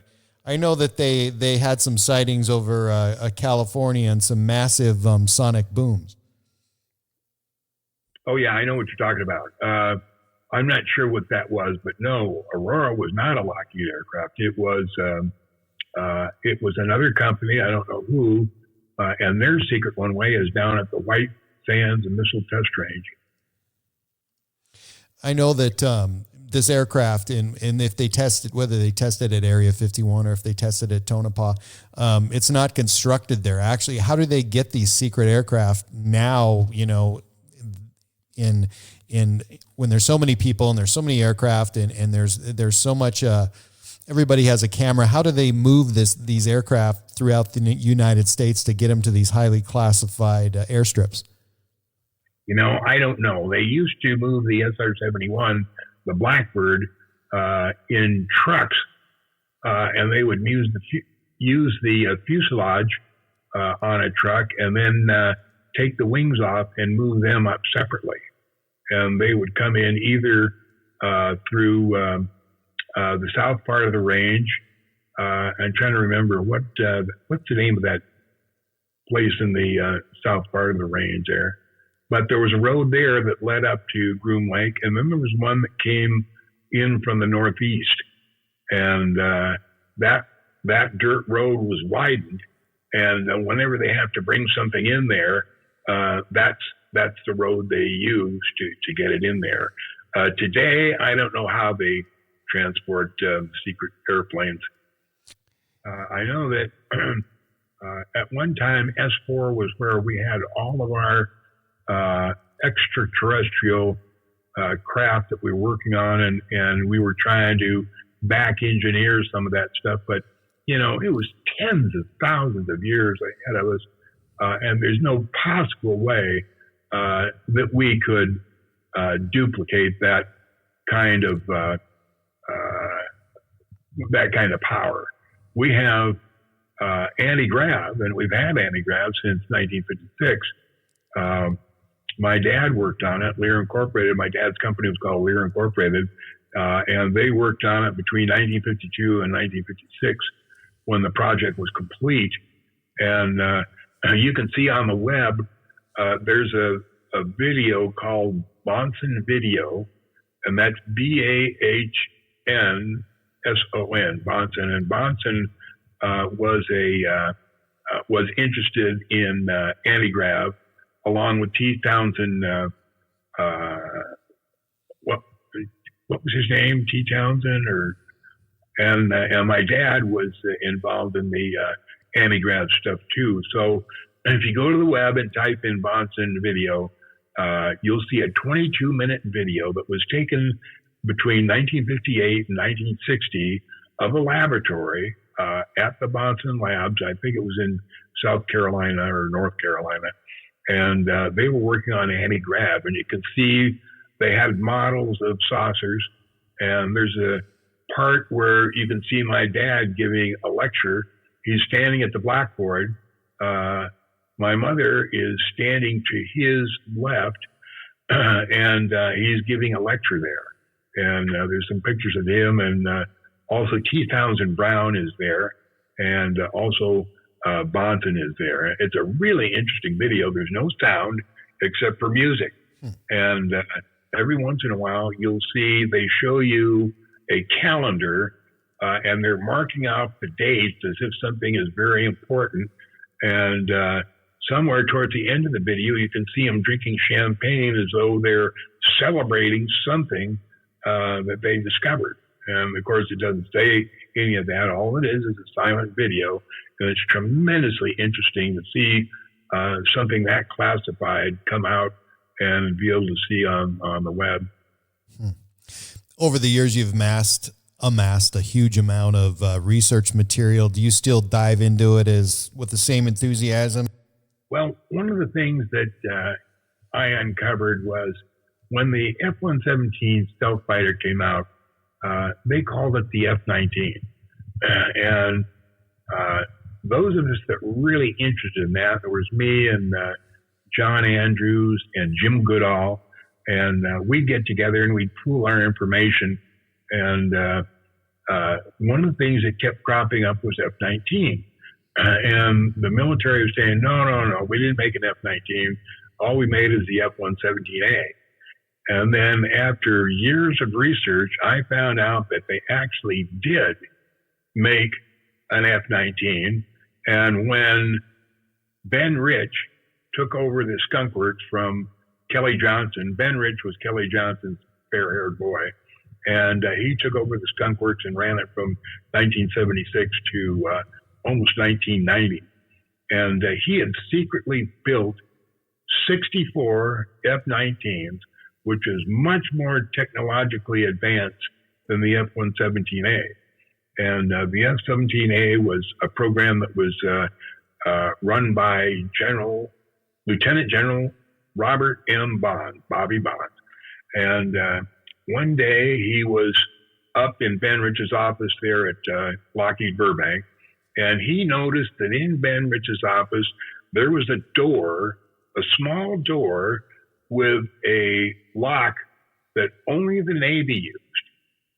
I know that they had some sightings over California and some massive sonic booms. Oh yeah, I know what you're talking about. I'm not sure what that was, but no, Aurora was not a Lockheed aircraft. It was another company. I don't know who, and their secret one-way is down at the White Sands Missile Test Range. I know that this aircraft, and if they tested, whether they tested at Area 51 or if they tested at Tonopah, it's not constructed there. Actually, how do they get these secret aircraft now, in when there's so many people and there's so many aircraft and there's so much, everybody has a camera. How do they move these aircraft throughout the United States to get them to these highly classified airstrips? I don't know. They used to move the SR-71, the Blackbird, in trucks, and they would use the fuselage on a truck and then take the wings off and move them up separately. And they would come in either through the south part of the range. I'm trying to remember what's the name of that place in the south part of the range there. But there was a road there that led up to Groom Lake, and then there was one that came in from the northeast, and that dirt road was widened. And whenever they have to bring something in there, that's the road they use to get it in there. Today, I don't know how they transport secret airplanes. I know that at one time, S4 was where we had all of our extraterrestrial craft that we were working on, and we were trying to back engineer some of that stuff, but it was tens of thousands of years ahead of us, and there's no possible way that we could duplicate that kind of power. We have Antigrav, and we've had Antigrav since 1956. My dad worked on it, Lear Incorporated. My dad's company was called Lear Incorporated, and they worked on it between 1952 and 1956 when the project was complete. And you can see on the web, there's a video called Bonson Video, and that's Bahn Son, Bonson. And Bonson was interested in Antigrav, along with T. Townsend what was his name? T. Townsend, and my dad was involved in the Antigrav stuff too. So if you go to the web and type in Bonson video, you'll see a 22-minute video that was taken between 1958 and 1960 of a laboratory at the Bonson Labs. I think it was in South Carolina or North Carolina. And they were working on Antigrav. And you can see they had models of saucers. And there's a part where you can see my dad giving a lecture. He's standing at the blackboard. My mother is standing to his left, and he's giving a lecture there. And there's some pictures of him, and also T. Townsend Brown is there, and also Bonton is there. It's a really interesting video. There's no sound except for music. And every once in a while, you'll see they show you a calendar, and they're marking out the dates as if something is very important. And somewhere towards the end of the video, you can see them drinking champagne as though they're celebrating something that they discovered. And of course, it doesn't say any of that. All it is a silent video. And it's tremendously interesting to see something that classified come out and be able to see on the web. Over the years, you've amassed a huge amount of research material. Do you still dive into it with the same enthusiasm? Well, one of the things that I uncovered was when the F-117 stealth fighter came out, they called it the F-19. And those of us that were really interested in that, there was me and John Andrews and Jim Goodall, and we'd get together and we'd pool our information. And one of the things that kept cropping up was F-19. And the military was saying, no, we didn't make an F-19. All we made is the F-117A. And then after years of research, I found out that they actually did make an F-19. And when Ben Rich took over the Skunk Works from Kelly Johnson, Ben Rich was Kelly Johnson's fair-haired boy, and he took over the Skunk Works and ran it from 1976 to almost 1990. And he had secretly built 64 F-19s, which is much more technologically advanced than the F-117A. And the F-17A was a program that was run by Lieutenant General Robert M. Bond, Bobby Bond. And one day he was up in Ben Rich's office there at Lockheed Burbank, and he noticed that in Ben Rich's office, there was a door, a small door with a lock that only the Navy used.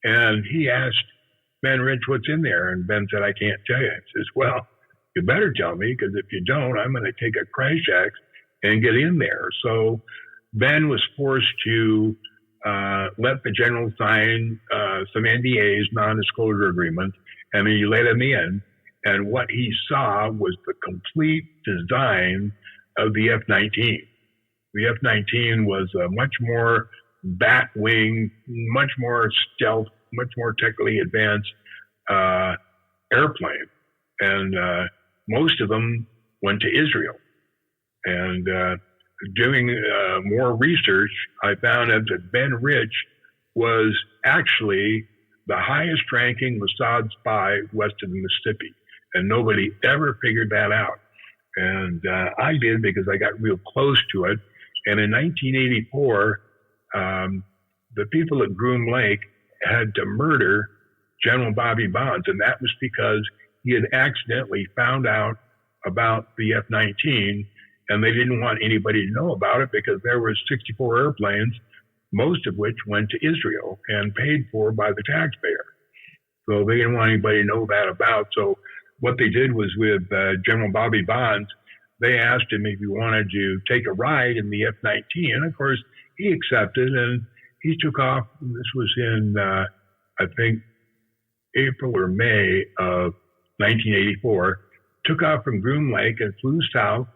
And he asked Ben Rich, what's in there? And Ben said, I can't tell you. He says, well, you better tell me, because if you don't, I'm going to take a crash axe and get in there. So Ben was forced to let the general sign some NDAs, non-disclosure agreements, and he let him in. And what he saw was the complete design of the F-19. The F-19 was a much more bat wing, much more stealth, much more technically advanced airplane. And most of them went to Israel. And doing more research, I found out that Ben Rich was actually the highest ranking Mossad spy west of the Mississippi. And nobody ever figured that out. And I did, because I got real close to it. And in 1984, the people at Groom Lake had to murder General Bobby Bonds. And that was because he had accidentally found out about the F-19, and they didn't want anybody to know about it because there was 64 airplanes, most of which went to Israel and paid for by the taxpayer. So they didn't want anybody to know that about. So what they did was with General Bobby Bonds, they asked him if he wanted to take a ride in the F-19. And of course, he accepted, and he took off. This was in, I think, April or May of 1984, took off from Groom Lake and flew south.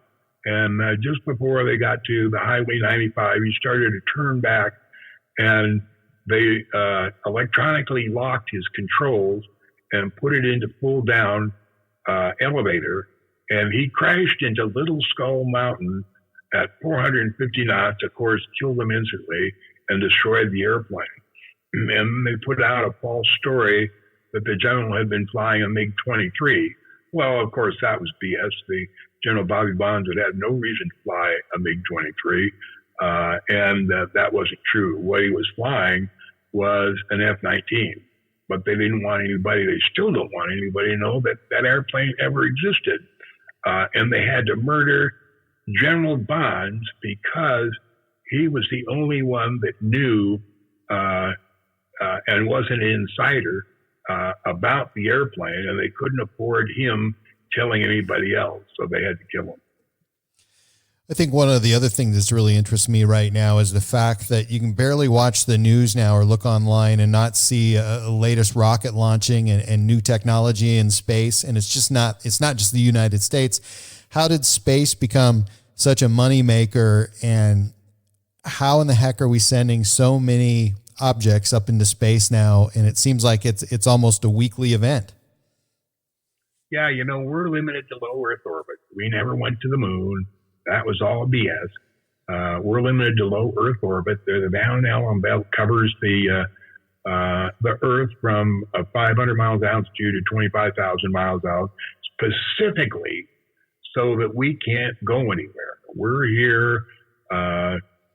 And just before they got to the Highway 95, he started to turn back, and they electronically locked his controls and put it into full down elevator, and he crashed into Little Skull Mountain at 450 knots, of course, killed them instantly and destroyed the airplane. And they put out a false story that the general had been flying a MiG-23. Well, of course, that was BS. The General Bobby Bonds had no reason to fly a MiG-23, and that wasn't true. What he was flying was an F-19, but they didn't want anybody, they still don't want anybody to know that that airplane ever existed. And they had to murder General Bonds because he was the only one that knew and was an insider about the airplane, and they couldn't afford him telling anybody else, so they had to kill him. I think one of the other things that's really interests me right now is the fact that you can barely watch the news now or look online and not see a latest rocket launching and new technology in space. And it's not just the United States. How did space become such a moneymaker, and how in the heck are we sending so many objects up into space now? And it seems like it's almost a weekly event. Yeah, we're limited to low Earth orbit. We never went to the moon. That was all BS. We're limited to low Earth orbit. The Van Allen belt covers the Earth from 500 miles altitude to 25,000 miles out, specifically so that we can't go anywhere. We're here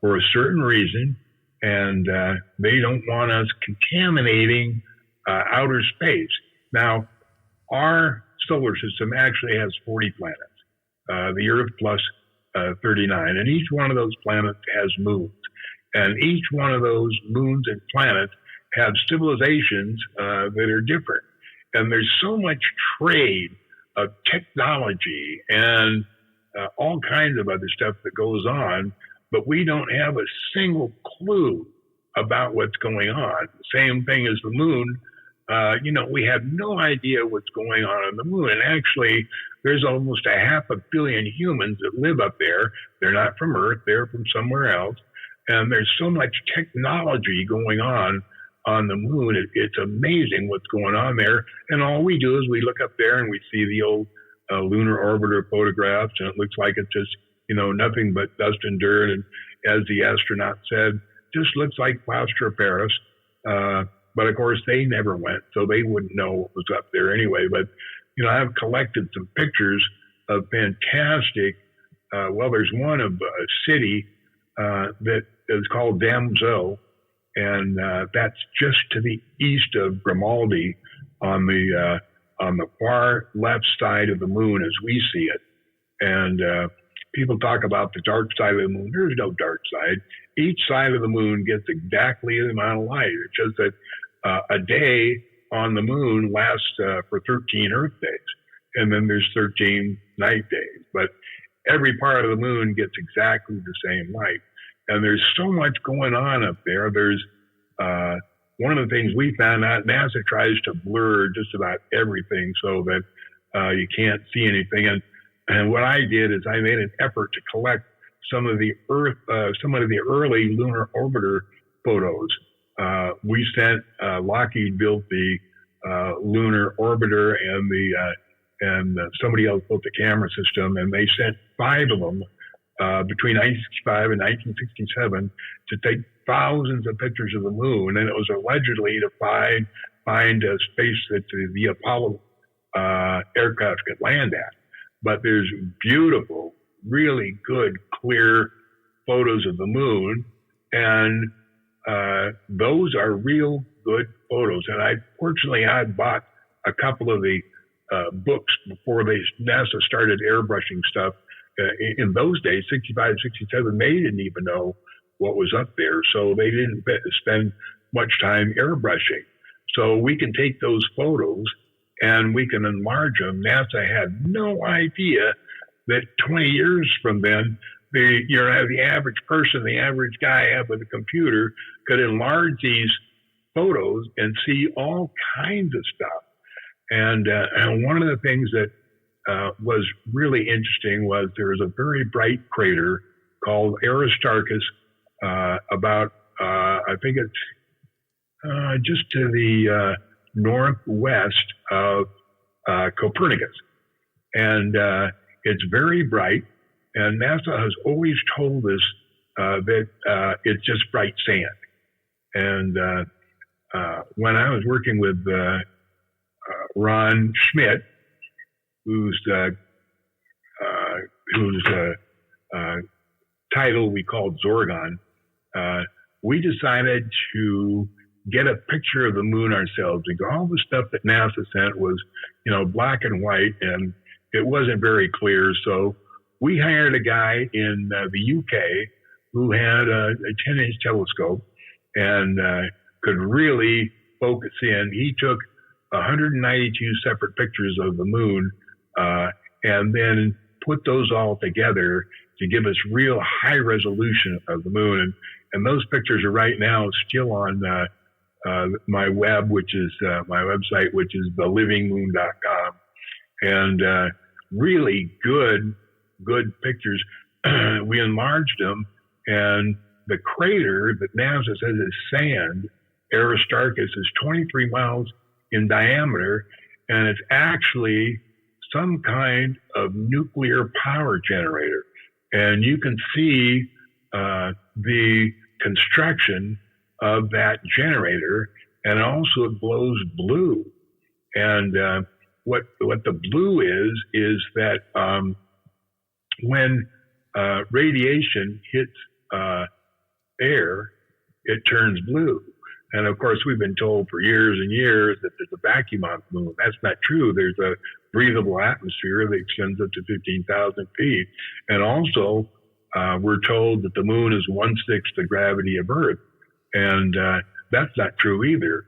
for a certain reason, and they don't want us contaminating outer space. Now, our solar system actually has 40 planets, the Earth plus 39, and each one of those planets has moons, and each one of those moons and planets have civilizations that are different, and there's so much trade of technology and all kinds of other stuff that goes on, but we don't have a single clue about what's going on. Same thing as the moon. We have no idea what's going on the moon. And actually, there's almost 500 million humans that live up there. They're not from Earth, they're from somewhere else. And there's so much technology going on the moon. It's amazing what's going on there. And all we do is we look up there and we see the old lunar orbiter photographs, and it looks like it's just, nothing but dust and dirt. And as the astronaut said, just looks like plaster of Paris. But of course, they never went, so they wouldn't know what was up there anyway. But, I've collected some pictures of fantastic, there's one of a city that is called Damso, and that's just to the east of Grimaldi on the far left side of the moon as we see it. And people talk about the dark side of the moon. There's no dark side. Each side of the moon gets exactly the amount of light. It's just that a day on the moon lasts for 13 Earth days, and then there's 13 night days. But every part of the moon gets exactly the same light. And there's so much going on up there. There's one of the things we found out, NASA tries to blur just about everything so that you can't see anything. And what I did is I made an effort to collect some of the early lunar orbiter photos. We sent Lockheed built the lunar orbiter, and somebody else built the camera system, and they sent 5 of them between 1965 and 1967 to take thousands of pictures of the moon, and it was allegedly to find a space that the Apollo aircraft could land at. But there's beautiful, really good, clear photos of the moon, and those are real good photos. And I bought a couple of the books before NASA started airbrushing stuff. In those days, 65, 67, they didn't even know what was up there. So they didn't spend much time airbrushing. So we can take those photos and we can enlarge them. NASA had no idea that 20 years from then, the average person, the average guy with a computer could enlarge these photos and see all kinds of stuff. And one of the things that was really interesting was there was a very bright crater called Aristarchus, about I think it's just to the northwest of Copernicus. And it's very bright. And NASA has always told us that it's just bright sand. And when I was working with Ron Schmidt, whose title we called Zorgon, we decided to get a picture of the moon ourselves. Because all the stuff that NASA sent was, black and white, and it wasn't very clear. So we hired a guy in the UK who had a 10-inch telescope and could really focus in. He took 192 separate pictures of the moon and then put those all together to give us real high resolution of the moon. And those pictures are right now still on my web, which is my website, which is thelivingmoon.com. And really good pictures. We enlarged them, and the crater that NASA says is sand, Aristarchus, is 23 miles in diameter, and it's actually some kind of nuclear power generator. And you can see the construction of that generator, and also it glows blue. And what the blue is that when radiation hits air, it turns blue. And of course, we've been told for years and years that there's a vacuum on the moon. That's not true. There's a breathable atmosphere that extends up to 15,000 feet. And also, we're told that the moon is 1/6 the gravity of Earth. And that's not true either.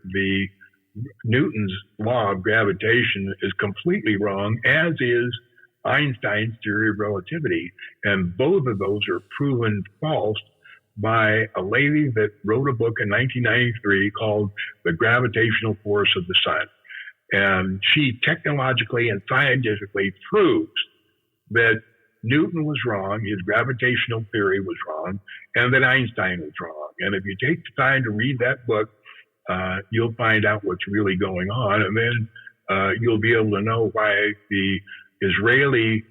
Newton's law of gravitation is completely wrong, as is Einstein's theory of relativity. And both of those are proven false by a lady that wrote a book in 1993 called The Gravitational Force of the Sun. And she technologically and scientifically proves that Newton was wrong, his gravitational theory was wrong, and that Einstein was wrong. And if you take the time to read that book, you'll find out what's really going on. And then you'll be able to know why the Israeli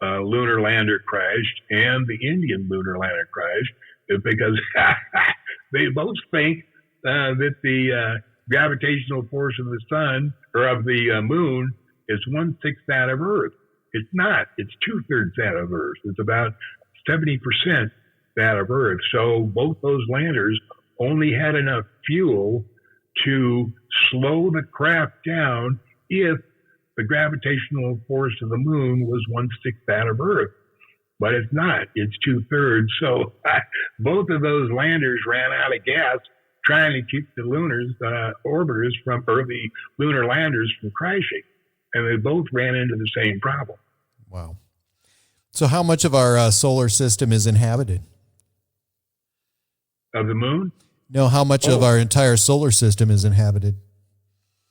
lunar lander crashed and the Indian lunar lander crashed, because they both think that the gravitational force of the sun, or of the moon, is 1/6 that of Earth. It's not. It's 2/3 that of Earth. It's about 70% that of Earth. So both those landers only had enough fuel to slow the craft down if the gravitational force of the moon was 1/6 that of Earth. But it's not. It's 2/3. So both of those landers ran out of gas trying to keep the orbiters or the lunar landers from crashing. And they both ran into the same problem. Wow. So how much of our solar system is inhabited? Of the moon? No, how much of our entire solar system is inhabited?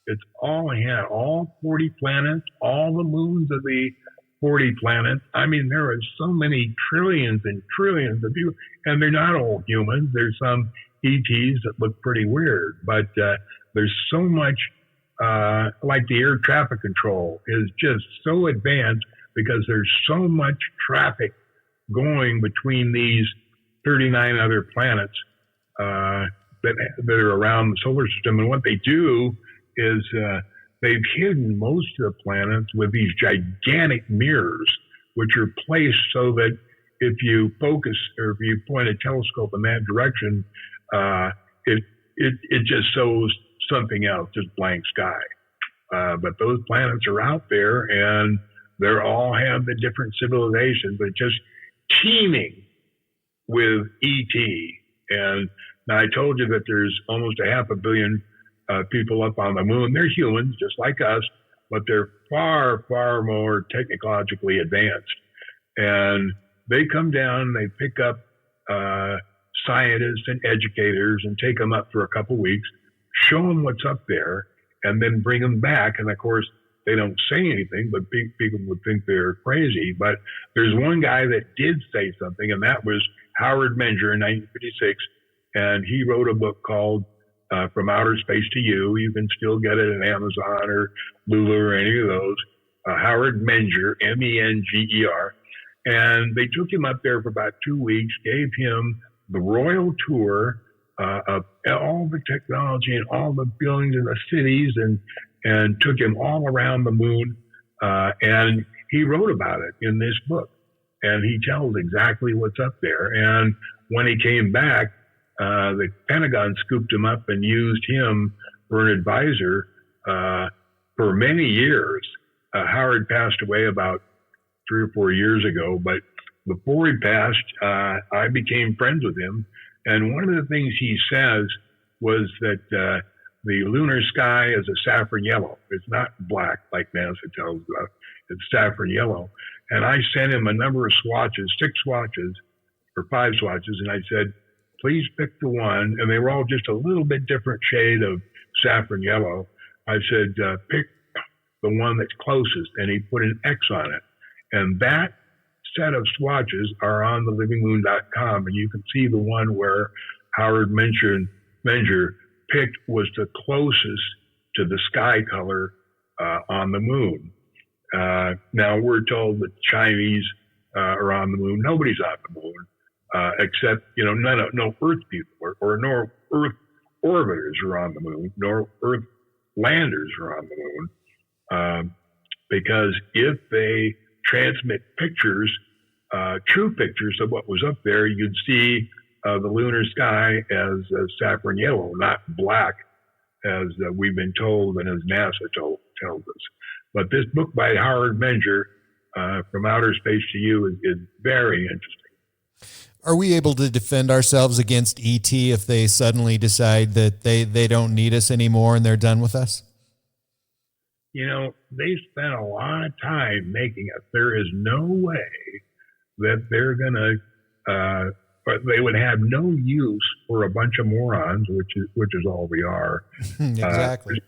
It's all 40 planets, all the moons of the 40 planets. I mean, there are so many trillions and trillions of people, and they're not all humans. There's some ETs that look pretty weird, but there's so much, like the air traffic control is just so advanced because there's so much traffic going between these 39 other planets that are around the solar system. And what they do is they've hidden most of the planets with these gigantic mirrors, which are placed so that if you focus or if you point a telescope in that direction, it just shows something else, just blank sky. But those planets are out there, and they all have the different civilizations, but just teeming with ET. And now I told you that there's almost 500 million people up on the moon. They're humans, just like us, but they're far, far more technologically advanced. And they come down, they pick up scientists and educators and take them up for a couple weeks, show them what's up there, and then bring them back. And of course, they don't say anything, but people would think they're crazy. But there's one guy that did say something, and that was Howard Menger in 1956. And he wrote a book called From Outer Space to You. You can still get it at Amazon or Lulu or any of those. Howard Menger, Menger. And they took him up there for about 2 weeks, gave him the royal tour of all the technology and all the buildings and the cities, and took him all around the moon. And he wrote about it in this book. And he tells exactly what's up there. And when he came back, the Pentagon scooped him up and used him for an advisor for many years. Howard passed away about 3 or 4 years ago, but before he passed, I became friends with him. And one of the things he says was that the lunar sky is a saffron yellow. It's not black like NASA tells us. It's saffron yellow. And I sent him a number of swatches, 6 swatches or 5 swatches, and I said, please pick the one, and they were all just a little bit different shade of saffron yellow. I said, pick the one that's closest, and he put an X on it. And that set of swatches are on the livingmoon.com, and you can see the one where Howard Menger picked was the closest to the sky color on the moon. Now, we're told that Chinese are on the moon. Nobody's on the moon. Except, no Earth people or no Earth orbiters are on the moon, nor Earth landers are on the moon. Because if they transmit pictures, true pictures of what was up there, you'd see the lunar sky as saffron yellow, not black, as we've been told and as NASA tells us. But this book by Howard Menger, From Outer Space to You, is very interesting. Are we able to defend ourselves against ET if they suddenly decide that they don't need us anymore and they're done with us? They spent a lot of time making it. There is no way that they're going to, they would have no use for a bunch of morons, which is all we are. Exactly.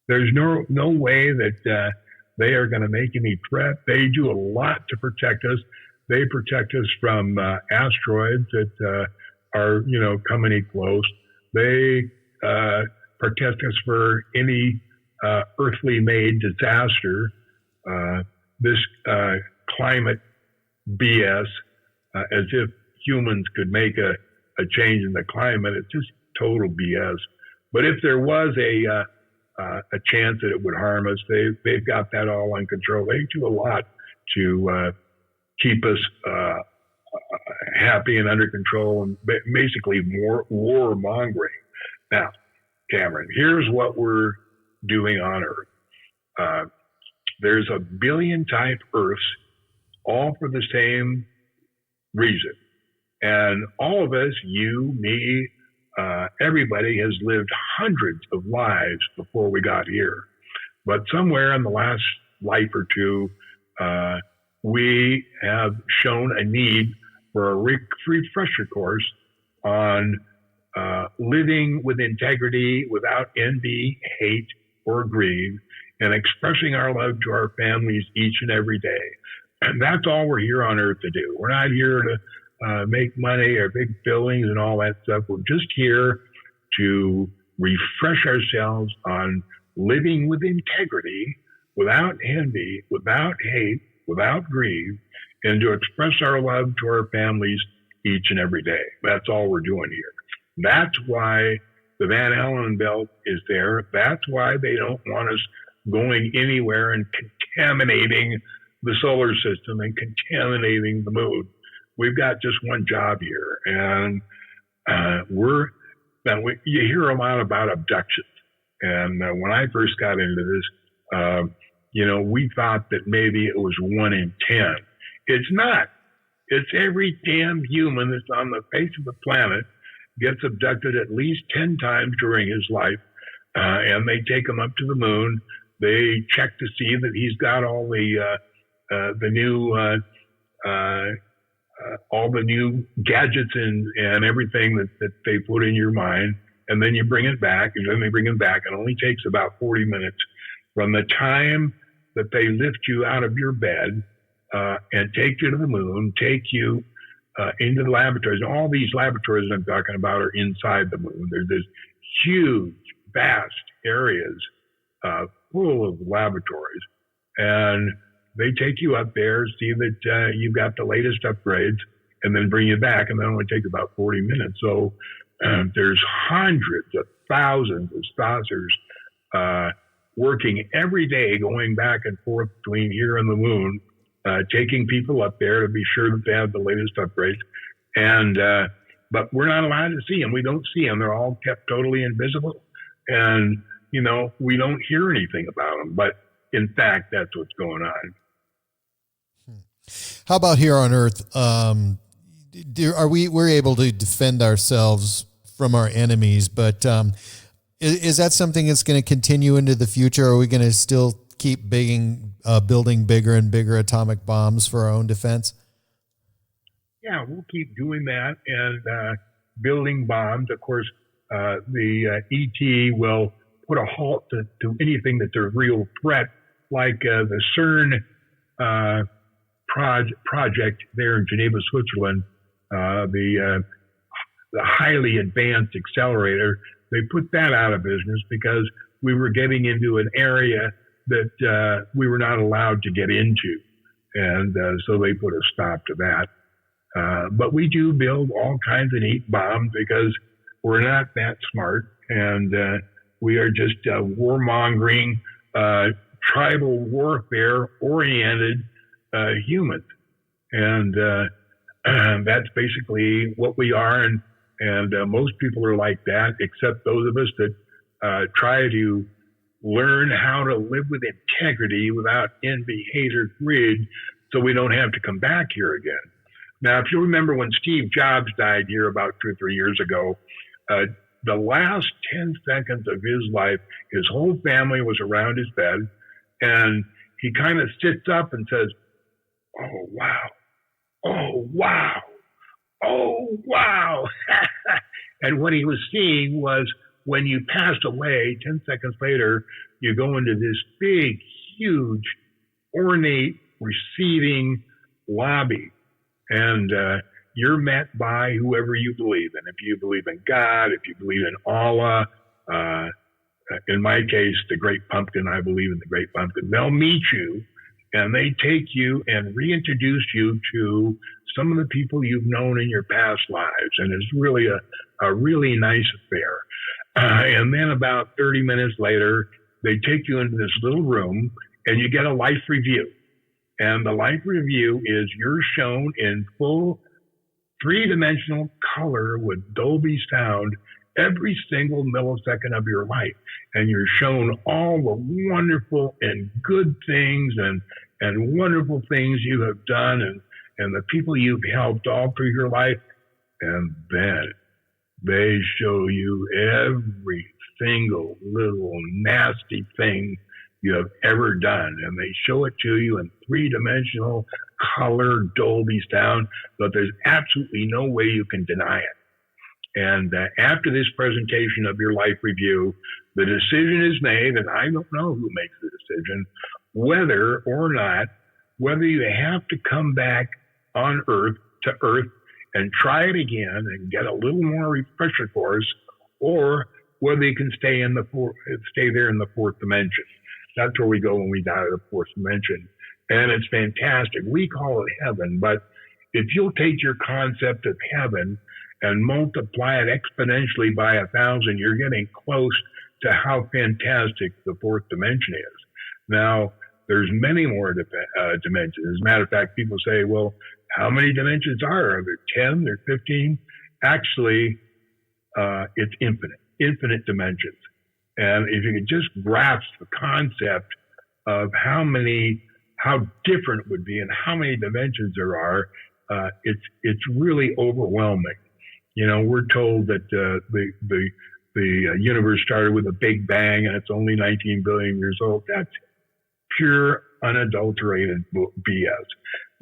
There's no way that they are going to make any threat. They do a lot to protect us. They protect us from asteroids that are, coming in close. They protect us for any earthly-made disaster. This climate BS, as if humans could make a change in the climate, it's just total BS. But if there was a chance that it would harm us, they've got that all under control. They do a lot to keep us happy and under control, and basically more warmongering. Now, Cameron, here's what we're doing on Earth. There's a billion type Earths, all for the same reason. And all of us, you, me, everybody has lived hundreds of lives before we got here. But somewhere in the last life or two, we have shown a need for a refresher course on living with integrity, without envy, hate, or greed, and expressing our love to our families each and every day. And that's all we're here on Earth to do. We're not here to make money or big buildings and all that stuff. We're just here to refresh ourselves on living with integrity, without envy, without hate, without greed, and to express our love to our families each and every day. That's all we're doing here. That's why the Van Allen belt is there. That's why they don't want us going anywhere and contaminating the solar system and contaminating the moon. We've got just one job here, and you hear a lot about abductions. And when I first got into this, we thought that maybe it was 1 in 10. It's not. It's every damn human that's on the face of the planet gets abducted at least 10 times during his life, and they take him up to the moon. They check to see that he's got all the new gadgets and everything that they put in your mind, and then you bring it back, and then they bring it back. It only takes about 40 minutes from the time that they lift you out of your bed and take you to the moon, take you into the laboratories. And all these laboratories I'm talking about are inside the moon. There's this huge, vast areas full of laboratories. And they take you up there, see that you've got the latest upgrades, and then bring you back, and that only takes about 40 minutes. So there's hundreds of thousands of saucers working every day, going back and forth between here and the moon, taking people up there to be sure that they have the latest upgrades. And but we're not allowed to see them. We don't see them. They're all kept totally invisible. And, you know, we don't hear anything about them. But in fact, that's what's going on. How about here on Earth? We're able to defend ourselves from our enemies, but is that something that's going to continue into the future? Are we going to still keep building bigger and bigger atomic bombs for our own defense? Yeah, we'll keep doing that and building bombs. Of course, the ET will put a halt to anything that's a real threat, like the CERN project there in Geneva, Switzerland, the highly advanced accelerator. They put that out of business because we were getting into an area that we were not allowed to get into. And so they put a stop to that. But we do build all kinds of neat bombs because we're not that smart. And we are just warmongering, tribal warfare-oriented humans. And that's basically what we are. And most people are like that, except those of us that try to learn how to live with integrity without envy, hate, or greed, so we don't have to come back here again. Now, if you remember when Steve Jobs died here about 2 or 3 years ago, the last 10 seconds of his life, his whole family was around his bed, and he kind of sits up and says, "Oh, wow. Oh, wow. Oh, wow." And what he was seeing was when you passed away, 10 seconds later, you go into this big, huge, ornate receiving lobby. And you're met by whoever you believe in. If you believe in God, if you believe in Allah, in my case, the Great Pumpkin, I believe in the Great Pumpkin, they'll meet you and they take you and reintroduce you to some of the people you've known in your past lives. And it's really a really nice affair. And then about 30 minutes later, they take you into this little room and you get a life review. And the life review is you're shown in full three-dimensional color with Dolby sound every single millisecond of your life. And you're shown all the wonderful and good things and wonderful things you have done and the people you've helped all through your life. And then they show you every single little nasty thing you have ever done. And they show it to you in three-dimensional color Dolby sound, but there's absolutely no way you can deny it. And after this presentation of your life review, the decision is made, and I don't know who makes the decision, whether or not, whether you have to come back on Earth to Earth and try it again and get a little more refresher course, or whether you can stay there in the fourth dimension. That's where we go when we die to the fourth dimension. And it's fantastic. We call it heaven, but if you'll take your concept of heaven and multiply it exponentially by 1,000, you're getting close to how fantastic the fourth dimension is. Now, there's many more dimensions. As a matter of fact, people say, well, how many dimensions are there? 10 or 15? Actually, it's infinite dimensions. And if you could just grasp the concept of how different it would be and how many dimensions there are, it's really overwhelming. You know, we're told that the universe started with a big bang and it's only 19 billion years old. That's pure, unadulterated BS.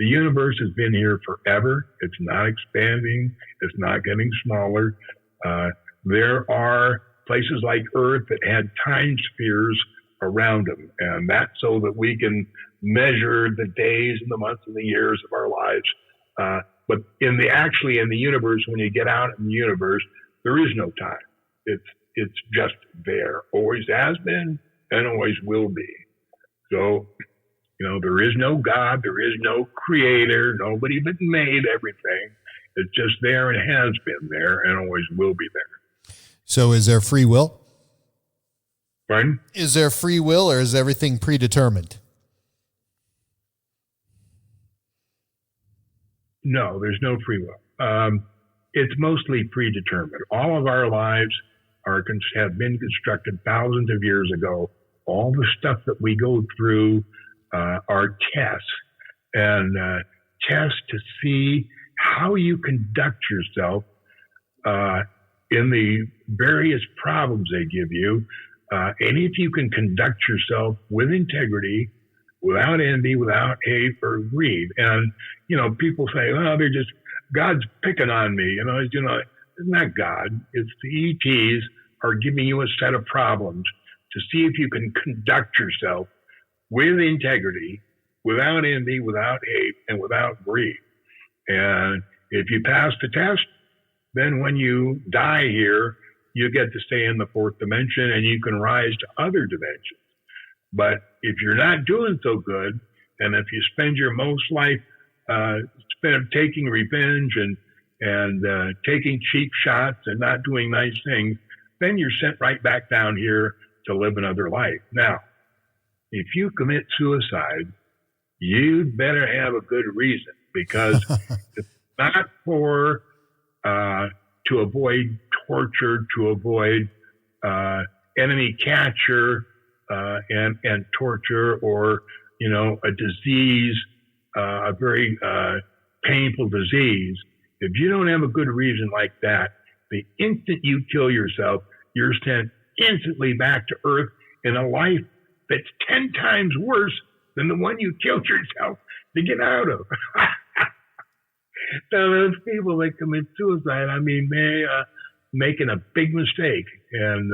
The universe has been here forever. It's not expanding. It's not getting smaller. There are places like Earth that had time spheres around them, and that's so that we can measure the days and the months and the years of our lives. But in the universe, when you get out in the universe, there is no time. It's just there. Always has been and always will be. So, there is no God, there is no creator, nobody but made everything. It's just there and has been there and always will be there. So is there free will? Pardon? Is there free will, or is everything predetermined? No, there's no free will. It's mostly predetermined. All of our lives have been constructed thousands of years ago. All the stuff that we go through are tests, and tests to see how you conduct yourself in the various problems they give you. And if you can conduct yourself with integrity, without envy, without hate or greed. And, people say, oh, God's picking on me. It's not God. It's the ETs are giving you a set of problems to see if you can conduct yourself with integrity, without envy, without hate, and without greed. And if you pass the test, then when you die here, you get to stay in the fourth dimension and you can rise to other dimensions. But if you're not doing so good, and if you spend your most life taking revenge and taking cheap shots and not doing nice things, then you're sent right back down here to live another life. Now, if you commit suicide, you'd better have a good reason, because it's not for to avoid torture, to avoid enemy capture and torture, or a disease, a very painful disease. If you don't have a good reason like that, the instant you kill yourself, you're sent instantly back to Earth in a life that's 10 times worse than the one you killed yourself to get out of. So those people that commit suicide, they making a big mistake. And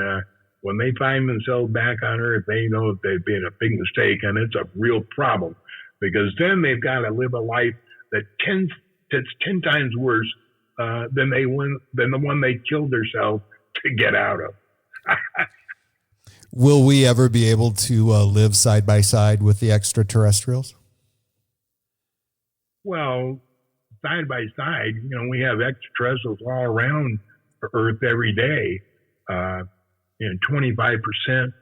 when they find themselves back on Earth, they know that they've made a big mistake, and it's a real problem, because then they've got to live a life that's 10 times worse than the one they killed themselves to get out of. Will we ever be able to live side by side with the extraterrestrials? Well, side by side, we have extraterrestrials all around Earth every day. 25%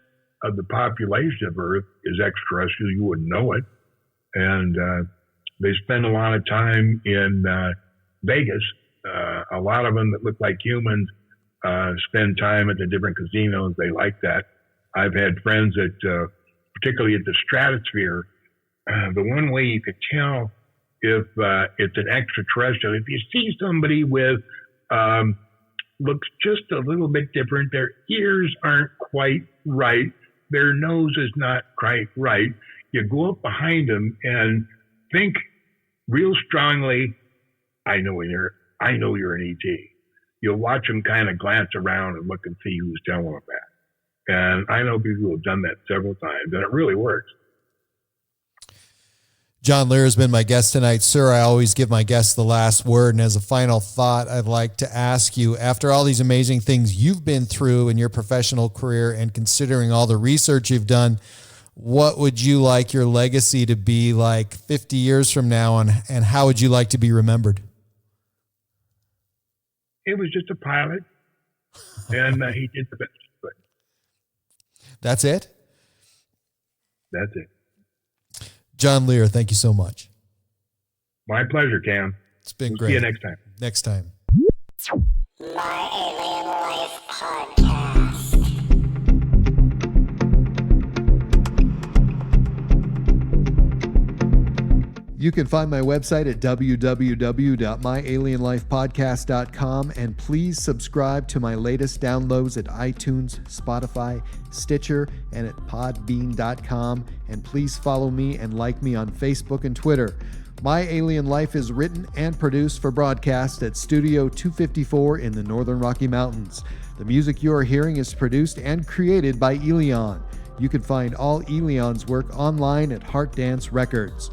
of the population of Earth is extraterrestrial. You wouldn't know it. And they spend a lot of time in Vegas. A lot of them that look like humans spend time at the different casinos. They like that. I've had friends that, particularly at the Stratosphere, the one way you could tell if it's an extraterrestrial, if you see somebody with looks just a little bit different, their ears aren't quite right, their nose is not quite right, you go up behind them and think real strongly, I know you're an ET. You'll watch them kind of glance around and look and see who's telling them that. And I know people who have done that several times, and it really works. John Lear has been my guest tonight. Sir, I always give my guests the last word. And as a final thought, I'd like to ask you, after all these amazing things you've been through in your professional career and considering all the research you've done, what would you like your legacy to be like 50 years from now, and how would you like to be remembered? It was just a pilot, and he did the best he could. That's it? That's it. John Lear, thank you so much. My pleasure, Cam. It's been We'll great. See you next time. Next time. My Alien Life Podcast. You can find my website at www.myalienlifepodcast.com, and please subscribe to my latest downloads at iTunes, Spotify, Stitcher, and at podbean.com. And please follow me and like me on Facebook and Twitter. My Alien Life is written and produced for broadcast at Studio 254 in the Northern Rocky Mountains. The music you are hearing is produced and created by Elion. You can find all Elion's work online at Heart Dance Records.